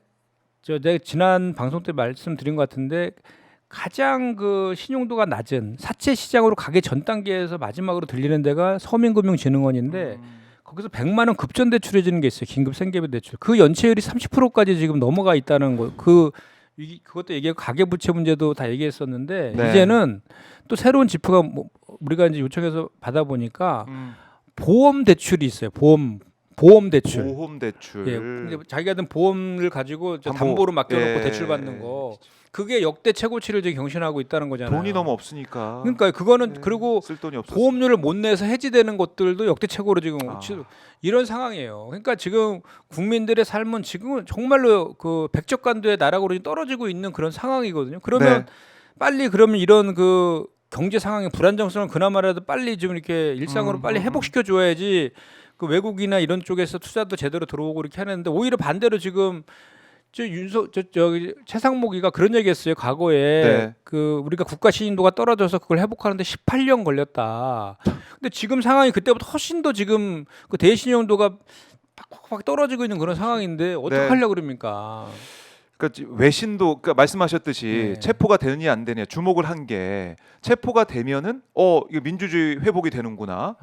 내가 지난 방송 때 말씀드린 것 같은데 가장 그 신용도가 낮은 사채 시장으로 가기 전 단계에서 마지막으로 들리는 데가 서민금융진흥원인데 거기서 100만 원 급전 대출해 주는 게 있어요. 긴급 생계비 대출. 그 연체율이 30%까지 지금 넘어가 있다는 거. 그것도 얘기하고 가계부채 문제도 다 얘기했었는데 네. 이제는 또 새로운 지표가 우리가 이제 요청해서 받아 보니까 보험 대출이 있어요. 보험 대출. 보험 대출. 예. 근데 자기가 든 보험을 가지고 담보. 담보로 맡겨놓고 예. 대출 받는 거. 그게 역대 최고치를 지금 경신하고 있다는 거잖아요. 돈이 너무 없으니까. 그러니까 그거는 예. 그리고 쓸 돈이 없어. 보험료를 못 내서 해지되는 것들도 역대 최고로 지금 아. 이런 상황이에요. 그러니까 지금 국민들의 삶은 지금 정말로 그 백척간도의 나락으로 떨어지고 있는 그런 상황이거든요. 그러면 네. 빨리 그러면 이런 그 경제 상황의 불안정성을 그나마라도 빨리 좀 이렇게 일상으로 빨리 회복시켜 줘야지 그 외국이나 이런 쪽에서 투자도 제대로 들어오고 이렇게 하는데 오히려 반대로 지금 저기 최상목이가 그런 얘기했어요. 과거에 네. 그 우리가 국가 신인도가 떨어져서 그걸 회복하는데 18년 걸렸다. 근데 지금 상황이 그때보다 훨씬 더 지금 그 대신용도가 팍팍팍 떨어지고 있는 그런 상황인데 어떻게 네. 하려고 그럽니까? 그러니까 외신도 그러니까 말씀하셨듯이 네. 체포가 되느냐 안 되느냐 주목을 한 게 체포가 되면은 이거 민주주의 회복이 되는구나.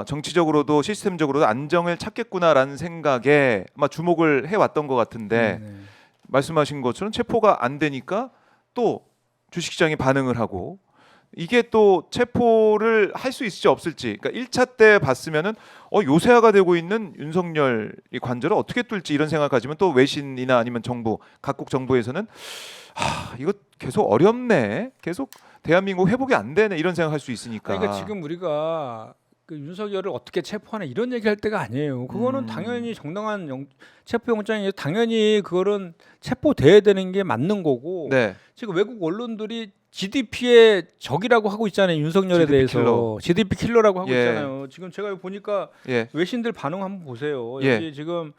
정치적으로도 시스템적으로도 안정을 찾겠구나라는 생각에 아마 주목을 해왔던 것 같은데 말씀하신 것처럼 체포가 안 되니까 또 주식시장이 반응을 하고 이게 또 체포를 할 수 있을지 없을지 그러니까 1차 때 봤으면은 요새화가 되고 있는 윤석열 이 관절을 어떻게 뚫지 이런 생각 가지면 또 외신이나 아니면 정부 각국 정부에서는 이거 계속 어렵네 계속 대한민국 회복이 안 되네 이런 생각할 수 있으니까 그러니까 지금 우리가 그 윤석열을 어떻게 체포하나 이런 얘기할 때가 아니에요. 그거는 당연히 정당한 체포영장이 당연히 그거는 체포돼야 되는 게 맞는 거고 네. 지금 외국 언론들이 GDP의 적이라고 하고 있잖아요. 윤석열에 GDP 대해서 킬러. GDP 킬러라고 하고 예. 있잖아요. 지금 제가 보니까 예. 외신들 반응 한번 보세요. 예. 여기 지금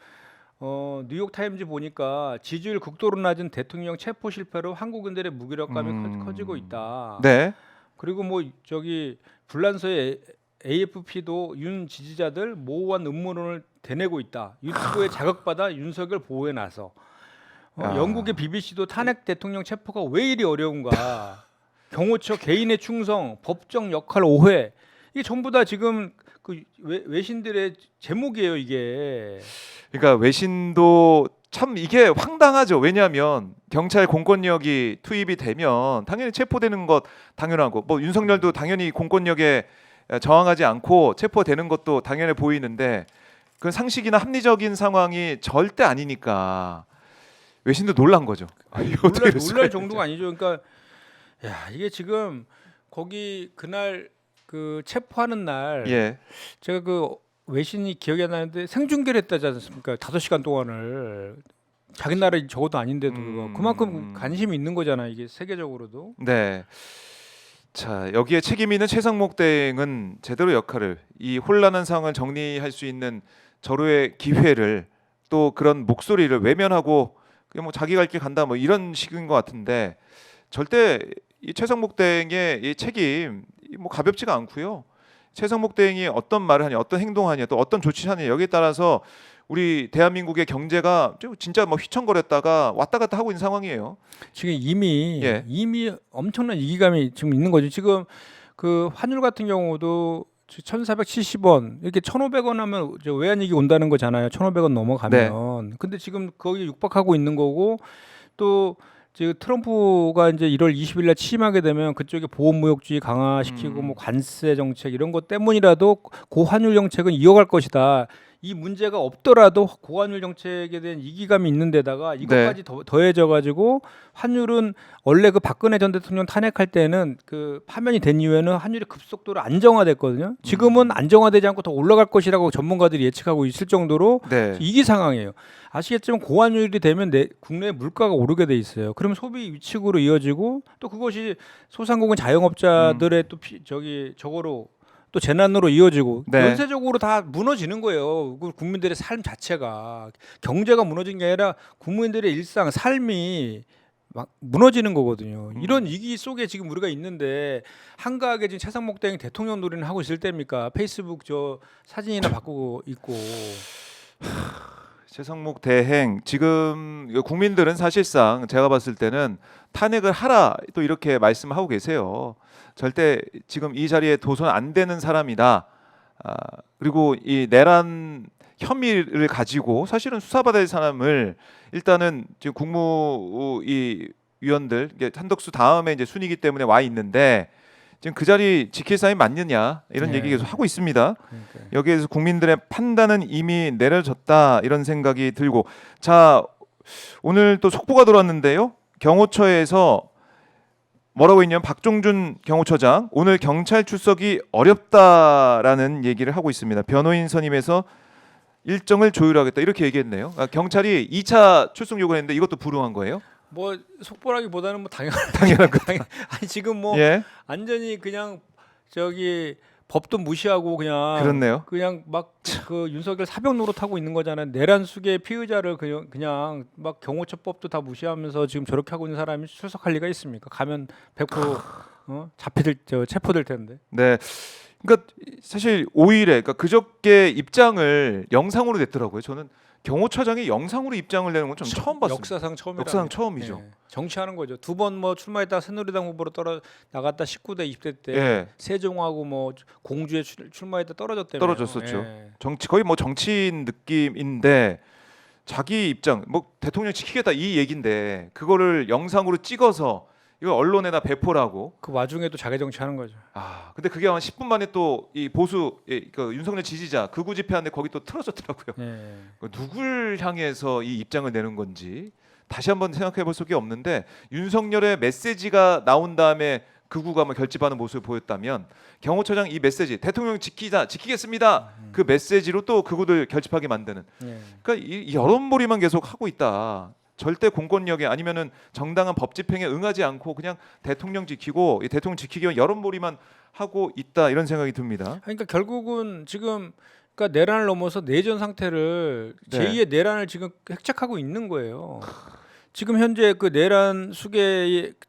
뉴욕 타임즈 보니까 지지율 극도로 낮은 대통령 체포 실패로 한국인들의 무기력감이 커지고 있다. 네. 그리고 뭐 저기 불란서의 AFP도 윤 지지자들 모호한 음모론을 대내고 있다. 유튜브에 자극받아 윤석열 보호에 나서. 영국의 BBC도 탄핵 대통령 체포가 왜 이리 어려운가. 경호처 개인의 충성, 법정 역할 오해. 이게 전부 다 지금 그 외신들의 제목이에요, 이게. 그러니까 외신도 참 이게 황당하죠. 왜냐하면 경찰 공권력이 투입이 되면 당연히 체포되는 것 당연하고 뭐 윤석열도 당연히 공권력에 저항하지 않고 체포되는 것도 당연해 보이는데 그 상식이나 합리적인 상황이 절대 아니니까 외신도 놀란 거죠. 놀랄 정도가 아니죠. 그러니까 야 이게 지금 거기 그날 그 체포하는 날 예. 제가 그 외신이 기억이 안 나는데 생중계를 했다지 않습니까? 5시간 동안을 자기 나라 적어도 아닌데도 그만큼 관심이 있는 거잖아 이게 세계적으로도. 네. 자, 여기에 책임 있는 최상목 대행은 제대로 역할을 이 혼란한 상황을 정리할 수 있는 절호의 기회를 또 그런 목소리를 외면하고 그냥 뭐 자기 갈 길 간다 뭐 이런 식인 것 같은데 절대 이 최상목 대행의 이 책임 뭐 가볍지가 않고요. 최상목 대행이 어떤 말을 하냐, 어떤 행동하냐, 또 어떤 조치를 하냐 여기에 따라서 우리 대한민국의 경제가 진짜 뭐 휘청거렸다가 왔다 갔다 하고 있는 상황이에요. 지금 이미 예. 엄청난 위기감이 지금 있는 거죠. 지금 그 환율 같은 경우도 1,470원 이렇게 1,500원 하면 이제 외환위기 온다는 거잖아요. 1,500원 넘어가면. 근데 지금 거기 육박하고 있는 거고 또 지금 트럼프가 이제 1월 20일 날 취임하게 되면 그쪽에 보호무역주의 강화시키고 뭐 관세 정책 이런 것 때문이라도 고환율 정책은 이어갈 것이다. 이 문제가 없더라도 고환율 정책에 대한 이기감이 있는 데다가 이것까지 더해져 가지고 환율은 원래 그 박근혜 전 대통령 탄핵할 때는 그 파면이 된 이후에는 환율이 급속도로 안정화됐거든요. 지금은 안정화되지 않고 더 올라갈 것이라고 전문가들이 예측하고 있을 정도로 네. 위기 상황이에요. 아시겠지만 고환율이 되면 국내 물가가 오르게 돼 있어요. 그러면 소비 위축으로 이어지고 또 그것이 소상공인 자영업자들의 또 저거로 또 재난으로 이어지고 네. 연쇄적으로 다 무너지는 거예요. 그 국민들의 삶 자체가 경제가 무너진 게 아니라 국민들의 일상 삶이 막 무너지는 거거든요. 이런 위기 속에 지금 우리가 있는데 한가하게 지금 최상목 대행이 대통령 놀이는 하고 있을 때입니까? 페이스북 저 사진이나 바꾸고 있고. 최상목 대행 지금 국민들은 사실상 제가 봤을 때는 탄핵을 하라 또 이렇게 말씀하고 계세요. 절대 지금 이 자리에 도선 안 되는 사람이다. 그리고 이 내란 혐의를 가지고 사실은 수사받아야 할 사람을 일단은 지금 국무위원들 한덕수 다음에 이제 순위기 때문에 와 있는데 지금 그 자리 지킬 사람이 맞느냐 이런 네. 얘기 계속 하고 있습니다. 그러니까요. 여기에서 국민들의 판단은 이미 내려졌다 이런 생각이 들고 자 오늘 또 속보가 들어왔는데요. 경호처에서 뭐라고 했냐면 박종준 경호처장 오늘 경찰 출석이 어렵다라는 얘기를 하고 있습니다. 변호인 선임해서 일정을 조율하겠다 이렇게 얘기했네요. 경찰이 2차 출석 요구했는데 이것도 불응한 거예요? 뭐 속보라기보다는 뭐 당연한 거. 아니 지금 뭐 예, 완전히 그냥 저기 법도 무시하고 그렇네요. 그냥 막 그 윤석열 사병 노릇하고 있는 거잖아요. 내란 수계 피의자를 그냥 막 경호처법도 다 무시하면서 지금 저렇게 하고 있는 사람이 출석할 리가 있습니까? 가면 100% 체포될 텐데. 네. 그러니까 사실 5일에 그러니까 그저께 입장을 영상으로 냈더라고요. 저는 경호처장이 영상으로 입장을 내는 건 좀 처음 봤습니다. 역사상 처음이라. 역사상 처음이죠. 예. 정치하는 거죠. 2번 뭐 출마했다가 새누리당 후보로 나갔다 19대 20대 때 예. 세종하고 뭐 공주에 출마했다 떨어졌다며. 떨어졌었죠. 예. 정치 거의 뭐 정치인 느낌인데 자기 입장 뭐 대통령 지키겠다 이 얘긴데 그거를 영상으로 찍어서 이거 언론에다 배포라고. 그 와중에도 자기 정치하는 거죠. 근데 그게 한 10분 만에 또 이 보수 그 윤석열 지지자 극우 집회하는데 거기 또 틀어졌더라고요. 예. 누굴 향해서 이 입장을 내는 건지 다시 한번 생각해 볼 수밖에 없는데 윤석열의 메시지가 나온 다음에 극우가 뭐 결집하는 모습을 보였다면 경호처장 이 메시지 대통령 지키겠습니다 그 메시지로 또 극우들 결집하게 만드는 예. 그러니까 이 여론몰이만 계속 하고 있다. 절대 공권력에 아니면은 정당한 법 집행에 응하지 않고 그냥 대통령 지키고 이 대통령 지키기 위한 여론몰이만 하고 있다 이런 생각이 듭니다. 그러니까 결국은 지금 그러니까 내란을 넘어서 내전 상태를 네. 제2의 내란을 지금 획책하고 있는 거예요. 지금 현재 그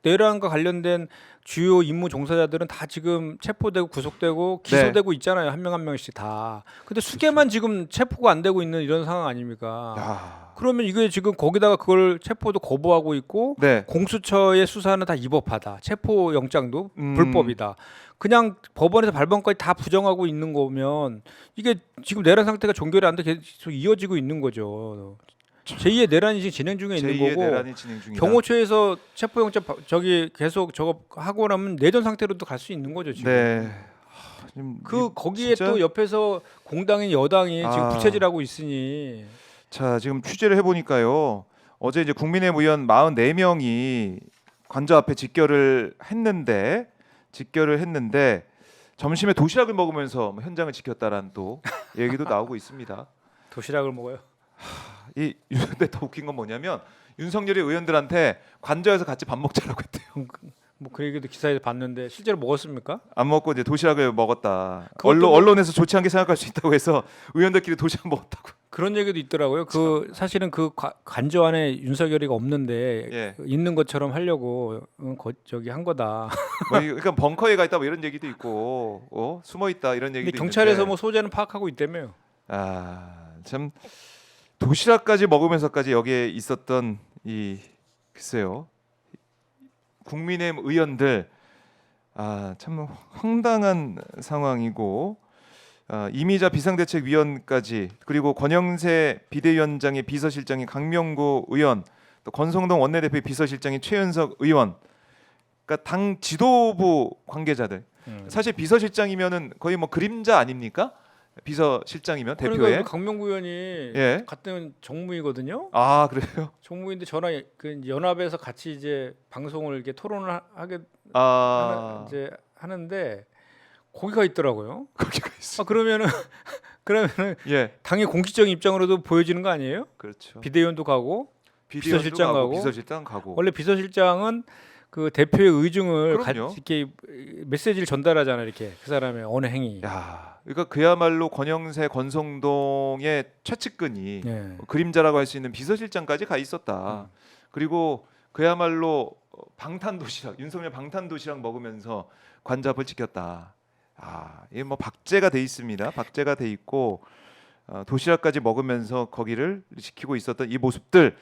내란과 관련된 주요 임무 종사자들은 다 지금 체포되고 구속되고 기소되고 있잖아요. 한 명 한 명씩 다. 근데 수계만 지금 체포가 안 되고 있는 이런 상황 아닙니까? 야. 그러면 이게 지금 거기다가 그걸 체포도 거부하고 있고 네. 공수처의 수사는 다 위법하다. 체포 영장도 불법이다. 그냥 법원에서 발본까지 다 부정하고 있는 거면 이게 지금 내란 상태가 종결이 안 돼 계속 이어지고 있는 거죠. 제2의 내란이 지금 진행 중에 있는 제2의 거고 내란이 진행 중이다. 경호처에서 체포영장 계속 저거 하고 나면 내전 상태로도 갈 수 있는 거죠 지금. 네. 거기에 진짜? 또 옆에서 공당인 여당이 지금 아. 부채질하고 있으니. 자 지금 취재를 해보니까요. 어제 이제 국민의힘 의원 44명이 관저 앞에 직결을 했는데 점심에 도시락을 먹으면서 뭐 현장을 지켰다라는 또 얘기도 나오고 있습니다. 도시락을 먹어요. 이 근데 더 웃긴 건 뭐냐면 윤석열이 의원들한테 관저에서 같이 밥 먹자라고 했대요. 뭐 그 얘기도 기사에서 봤는데 실제로 먹었습니까? 안 먹고 이제 도시락을 먹었다. 그것도 뭐- 언론에서 좋지 않게 생각할 수 있다고 해서 의원들끼리 도시락 먹었다고. 그런 얘기도 있더라고요. 그 사실은 그 관저 안에 윤석열이가 없는데 예. 있는 것처럼 하려고 저기 한 거다. 뭐 그러니까 벙커에 가 있다 뭐 이런 얘기도 있고 숨어 있다 이런 얘기도 근데 경찰에서 있는데. 뭐 소재는 파악하고 있다며요. 참 도시락까지 먹으면서까지 여기에 있었던 이 글쎄요 국민의힘 의원들 참 황당한 상황이고 이미자 비상대책위원까지 그리고 권영세 비대위원장의 비서실장인 강명구 의원 또 권성동 원내대표의 비서실장인 최은석 의원 그러니까 당 지도부 관계자들 사실 비서실장이면은 거의 뭐 그림자 아닙니까? 비서실장이면 대표에 그러니까 강명구 의원이 예. 같은 정무이거든요. 그래요? 정무인데 그 연합에서 같이 이제 방송을 이렇게 토론을 하게 이제 하는데 거기가 있더라고요. 거기가 있어. 그러면은 예, 당의 공식적인 입장으로도 보여지는 거 아니에요? 그렇죠. 비대위원도 가고 비대위원도 비서실장 가고. 비서실장 가고. 원래 비서실장은 그 대표의 의중을 그럼요. 같이 이렇게 메시지를 전달하잖아요. 이렇게 그 사람의 어느 행위. 그러니까 그야말로 권영세, 권성동의 최측근이 예. 그림자라고 할 수 있는 비서실장까지 가 있었다. 그리고 그야말로 방탄도시락, 윤석열 방탄도시락 먹으면서 관잡을 지켰다. 이게 뭐 박제가 돼 있습니다. 박제가 돼 있고 도시락까지 먹으면서 거기를 지키고 있었던 이 모습들.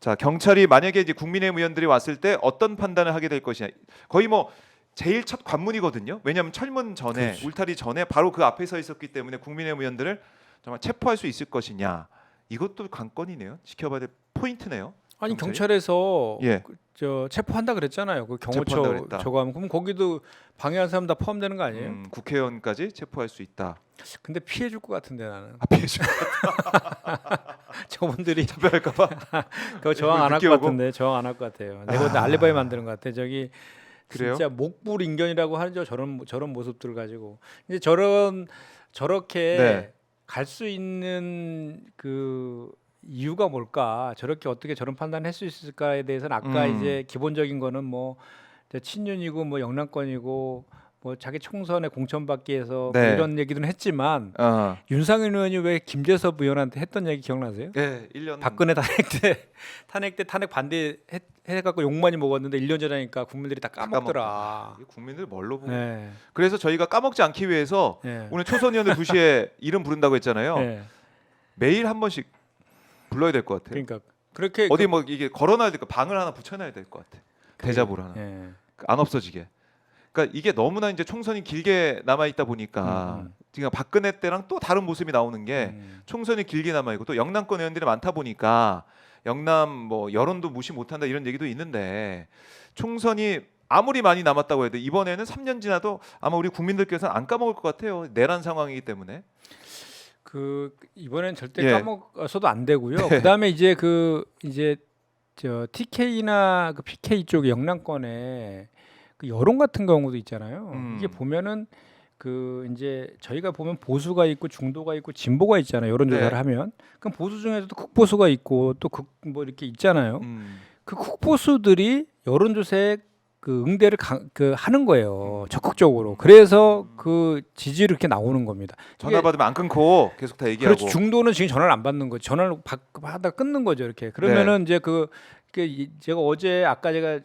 자, 경찰이 만약에 이제 국민의힘 의원들이 왔을 때 어떤 판단을 하게 될 것이냐. 거의 뭐 제일 첫 관문이거든요. 왜냐하면 철문 전에 그렇지. 울타리 전에 바로 그 앞에 서 있었기 때문에 국민의힘 의원들을 정말 체포할 수 있을 것이냐. 이것도 관건이네요. 지켜봐야 될 포인트네요. 아니 경찰이? 경찰에서 예. 저 체포한다 그랬잖아요. 그 체포한다 경호처 그랬다. 저감. 그럼 거기도 방해한 사람 다 포함되는 거 아니에요? 국회의원까지 체포할 수 있다. 근데 피해 줄 것 같은데 나는. 피해주 저분들이 차별할까봐. 그거 저항 안 할 늦게 것 오고? 같은데 저항 안 할 것 같아요. 내가 근데 알리바이 만드는 것 같아. 저기 그래요? 진짜 목불인견이라고 하죠. 저런 모습들 가지고 이제 저렇게 네. 갈 수 있는 그 이유가 뭘까? 저렇게 어떻게 저런 판단을 할 수 있을까에 대해서는 아까 이제 기본적인 거는 뭐 친윤이고 뭐 영남권이고 뭐 자기 총선에 공천받기 위해서 뭐 네. 이런 얘기들은 했지만 어. 윤상현 의원이 왜 김재섭 의원한테 했던 얘기 기억나세요? 네, 1년. 박근혜 탄핵 때 탄핵 반대 해갖고 욕 많이 먹었는데 1년 전이니까 국민들이 다 까먹더라. 이게 국민들 뭘로 보고? 네. 그래서 저희가 까먹지 않기 위해서 네. 오늘 초선의원들 2시에 이름 부른다고 했잖아요. 네. 매일 한 번씩 불러야 될 것 같아요. 그러니까 그렇게 어디 뭐 이게 걸어놔야 될까 방을 하나 붙여놔야 될 것 같아. 대자보를 하나. 예. 안 없어지게. 그러니까 이게 너무나 이제 총선이 길게 남아 있다 보니까 지금 박근혜 때랑 또 다른 모습이 나오는 게 총선이 길게 남아 있고 또 영남권 의원들이 많다 보니까 영남 뭐 여론도 무시 못한다 이런 얘기도 있는데 총선이 아무리 많이 남았다고 해도 이번에는 3년 지나도 아마 우리 국민들께서는 안 까먹을 것 같아요. 내란 상황이기 때문에. 그 이번엔 절대 예. 까먹어서도 안 되고요. 그다음에 이제 저 TK나 그 PK 쪽 영남권에 그 여론 같은 경우도 있잖아요. 이게 보면은 그 이제 저희가 보면 보수가 있고 중도가 있고 진보가 있잖아요. 여론조사를 네. 하면 그럼 보수 중에서도 극보수가 있고 또 뭐 이렇게 있잖아요. 음. 그 극보수들이 여론조사에 그 응대를 하는 거예요. 적극적으로. 그래서 그 지지율이 이렇게 나오는 겁니다. 전화 받으면 안 끊고 계속 다 얘기하고. 그렇죠. 중도는 지금 전화를 안 받는 거죠. 전화를 하다 끊는 거죠. 이렇게. 그러면은 이제 제가 어제 아까 제가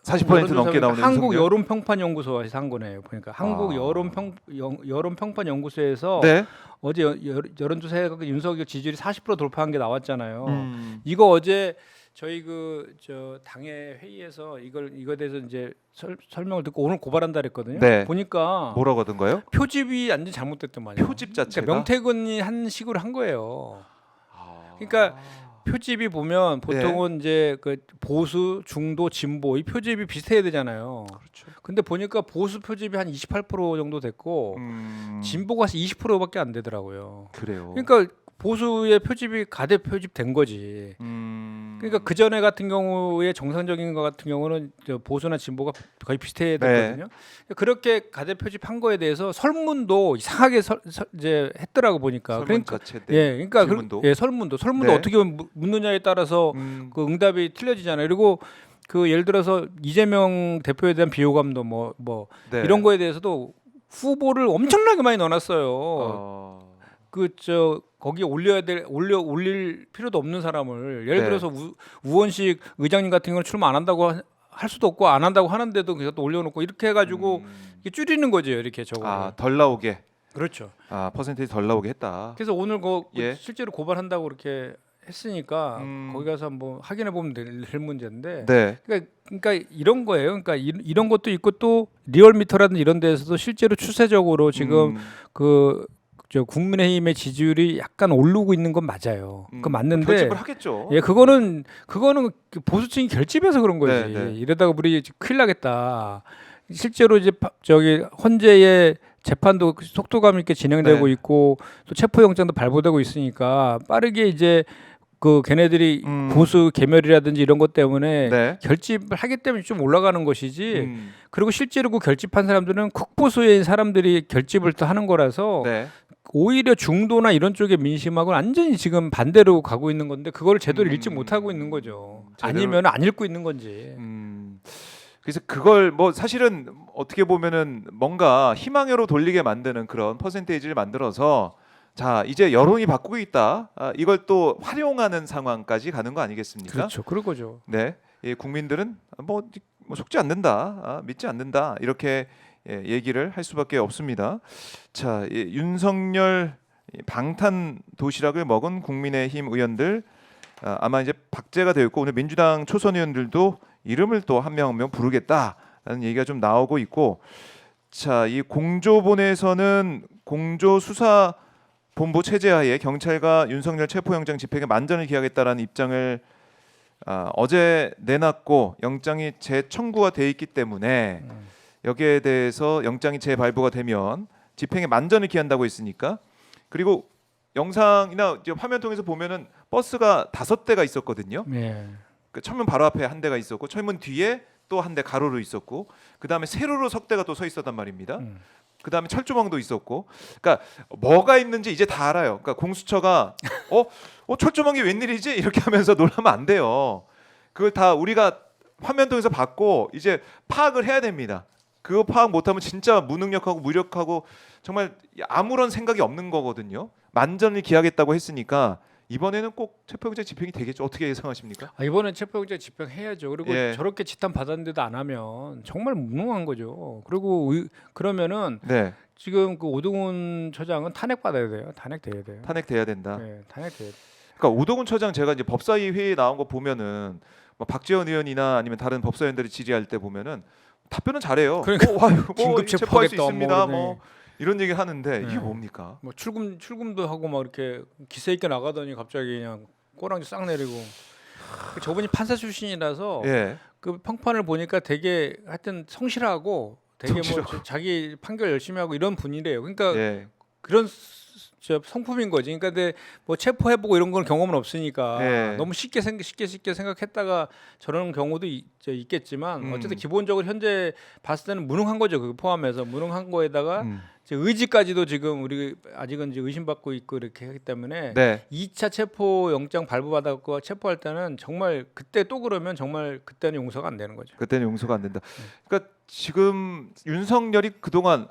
40% 넘게 나오는 한국 윤석열? 여론 평판 연구소에서 한 거네요. 보니까 한국 여론 평판 연구소에서 네. 어제 여론조사에 윤석열 지지율이 40% 돌파한 게 나왔잖아요. 이거 이거 어제 저희 저 당의 회의에서 이거에 대해서 이제 설명을 듣고 오늘 고발한다 그랬거든요. 네. 보니까 뭐라고 하던가요? 표집이 완전 잘못됐단 말이에요. 표집 자체가. 그러니까 명태균이 한 식으로 한 거예요. 아. 그러니까 표집이 보면 보통은 이제 그 보수, 중도, 진보 이 표집이 비슷해야 되잖아요. 그렇죠. 근데 보니까 보수 표집이 한 28% 정도 됐고 진보가 20%밖에 안 되더라고요. 그래요. 그러니까 보수의 표집이 가대 표집된 거지. 그러니까 그 전에 같은 경우에 정상적인 것 같은 경우는 저 보수나 진보가 거의 비슷해야 되거든요. 그렇게 가대 표집한 거에 대해서 설문도 이상하게 이제 했더라고 보니까. 설문 그러니까 자체 때 예, 그러니까 질문도. 설문도 네. 어떻게 묻느냐에 따라서 그 응답이 틀려지잖아요. 그리고 그 예를 들어서 이재명 대표에 대한 비호감도 뭐 네. 이런 거에 대해서도 후보를 엄청나게 많이 넣어놨어요. 그 저 거기에 올릴 필요도 없는 사람을 예를 네. 들어서 우원식 의장님 같은 경우는 출마 안 한다고 할 수도 없고 안 한다고 하는데도 그냥 또 올려놓고 이렇게 해가지고 이게 줄이는 거죠 이렇게 저거. 덜 나오게. 그렇죠. 퍼센테이지 덜 나오게 했다. 그래서 오늘 예. 실제로 고발한다고 그렇게 했으니까 거기 가서 한번 확인해 보면 될 문제인데. 네. 그러니까 이런 거예요. 그러니까 이런 것도 있고 또 리얼미터라든지 이런 데에서도 실제로 추세적으로 지금 저 국민의힘의 지지율이 약간 오르고 있는 건 맞아요. 그 맞는데 결집을 하겠죠. 예, 그거는 보수층이 결집해서 그런 거지. 네. 이러다가 우리 큰일 나겠다. 실제로 이제 저기 헌재의 재판도 속도감 있게 진행되고 네. 있고 또 체포영장도 발부되고 있으니까 빠르게 이제 그 걔네들이 보수 개멸이라든지 이런 것 때문에 네. 결집을 하기 때문에 좀 올라가는 것이지. 그리고 실제로 그 결집한 사람들은 극보수의 사람들이 결집을 또 하는 거라서 네. 오히려 중도나 이런 쪽의 민심하고 완전히 지금 반대로 가고 있는 건데 그걸 제대로 읽지 못하고 있는 거죠. 아니면 안 읽고 있는 건지. 그래서 그걸 뭐 사실은 어떻게 보면은 뭔가 희망으로 돌리게 만드는 그런 퍼센테이지를 만들어서 자 이제 여론이 바꾸고 있다. 이걸 또 활용하는 상황까지 가는 거 아니겠습니까? 그렇죠. 그럴 거죠. 네, 국민들은 뭐 속지 않는다, 믿지 않는다 이렇게 얘기를 할 수밖에 없습니다. 자, 윤석열 방탄 도시락을 먹은 국민의힘 의원들 아마 이제 박제가 되어 있고 오늘 민주당 초선 의원들도 이름을 또 한 명 한 명 부르겠다라는 얘기가 좀 나오고 있고, 자, 이 공조본에서는 공조수사본부 체제하에 경찰과 윤석열 체포영장 집행에 만전을 기하겠다라는 입장을 어제 내놨고 영장이 재청구가 돼 있기 때문에 여기에 대해서 영장이 재발부가 되면 집행에 만전을 기한다고 했으니까. 그리고 영상이나 이제 화면 통해서 보면은 버스가 5대가 있었거든요. 네. 그 철문 바로 앞에 한 대가 있었고 철문 뒤에 또 한 대 가로로 있었고 그 다음에 세로로 석 대가 또 서 있었단 말입니다. 그 다음에 철조망도 있었고, 그러니까 뭐가 있는지 이제 다 알아요. 그러니까 공수처가 철조망이 웬일이지 이렇게 하면서 놀라면 안 돼요. 그걸 다 우리가 화면 통해서 봤고 이제 파악을 해야 됩니다. 그거 파악 못하면 진짜 무능력하고 무력하고 정말 아무런 생각이 없는 거거든요. 만전을 기하겠다고 했으니까 이번에는 꼭 체포영장 집행이 되겠죠. 어떻게 예상하십니까? 이번엔 체포영장 집행해야죠. 그리고 예. 저렇게 지탄 받았는데도 안 하면 정말 무능한 거죠. 그리고 그러면은 네, 지금 그 오동훈 처장은 탄핵받아야 돼요. 탄핵돼야 돼요. 탄핵돼야 된다. 네, 탄핵돼야 돼요. 그러니까 오동훈 처장 제가 이제 법사위 회의에 나온 거 보면은 뭐 박지원 의원이나 아니면 다른 법사위원들이 질의할 때 보면은 답변은 잘해요. 그러니까 긴급 체포할 수 체포하겠다, 있습니다. 뭐 뭐 이런 얘기를 하는데 이게 네. 뭡니까? 뭐 출금도 하고 막 이렇게 기세 있게 나가더니 갑자기 그냥 꼬랑지 싹 내리고. 저분이 판사 출신이라서 예, 그 평판을 보니까 되게 하여튼 성실하고 되게 뭐 성실하고. 자기 판결 열심히 하고 이런 분이래요. 그러니까 예, 그런 성품인 거지. 그러니까 근데 뭐 체포해보고 이런 건 경험은 없으니까 예. 너무 쉽게 생각했다가 저런 경우도 있겠지만 어쨌든 기본적으로 현재 봤을 때는 무능한 거죠. 그 포함해서 무능한 거에다가 이제 의지까지도 지금 우리 아직은 이제 의심받고 있고 이렇게 하기 때문에 네, 2차 체포 영장 발부받았고 체포할 때는 정말 그때 또 그러면 정말 그때는 용서가 안 되는 거죠. 그때는 용서가 안 된다. 그러니까 지금 윤석열이 그동안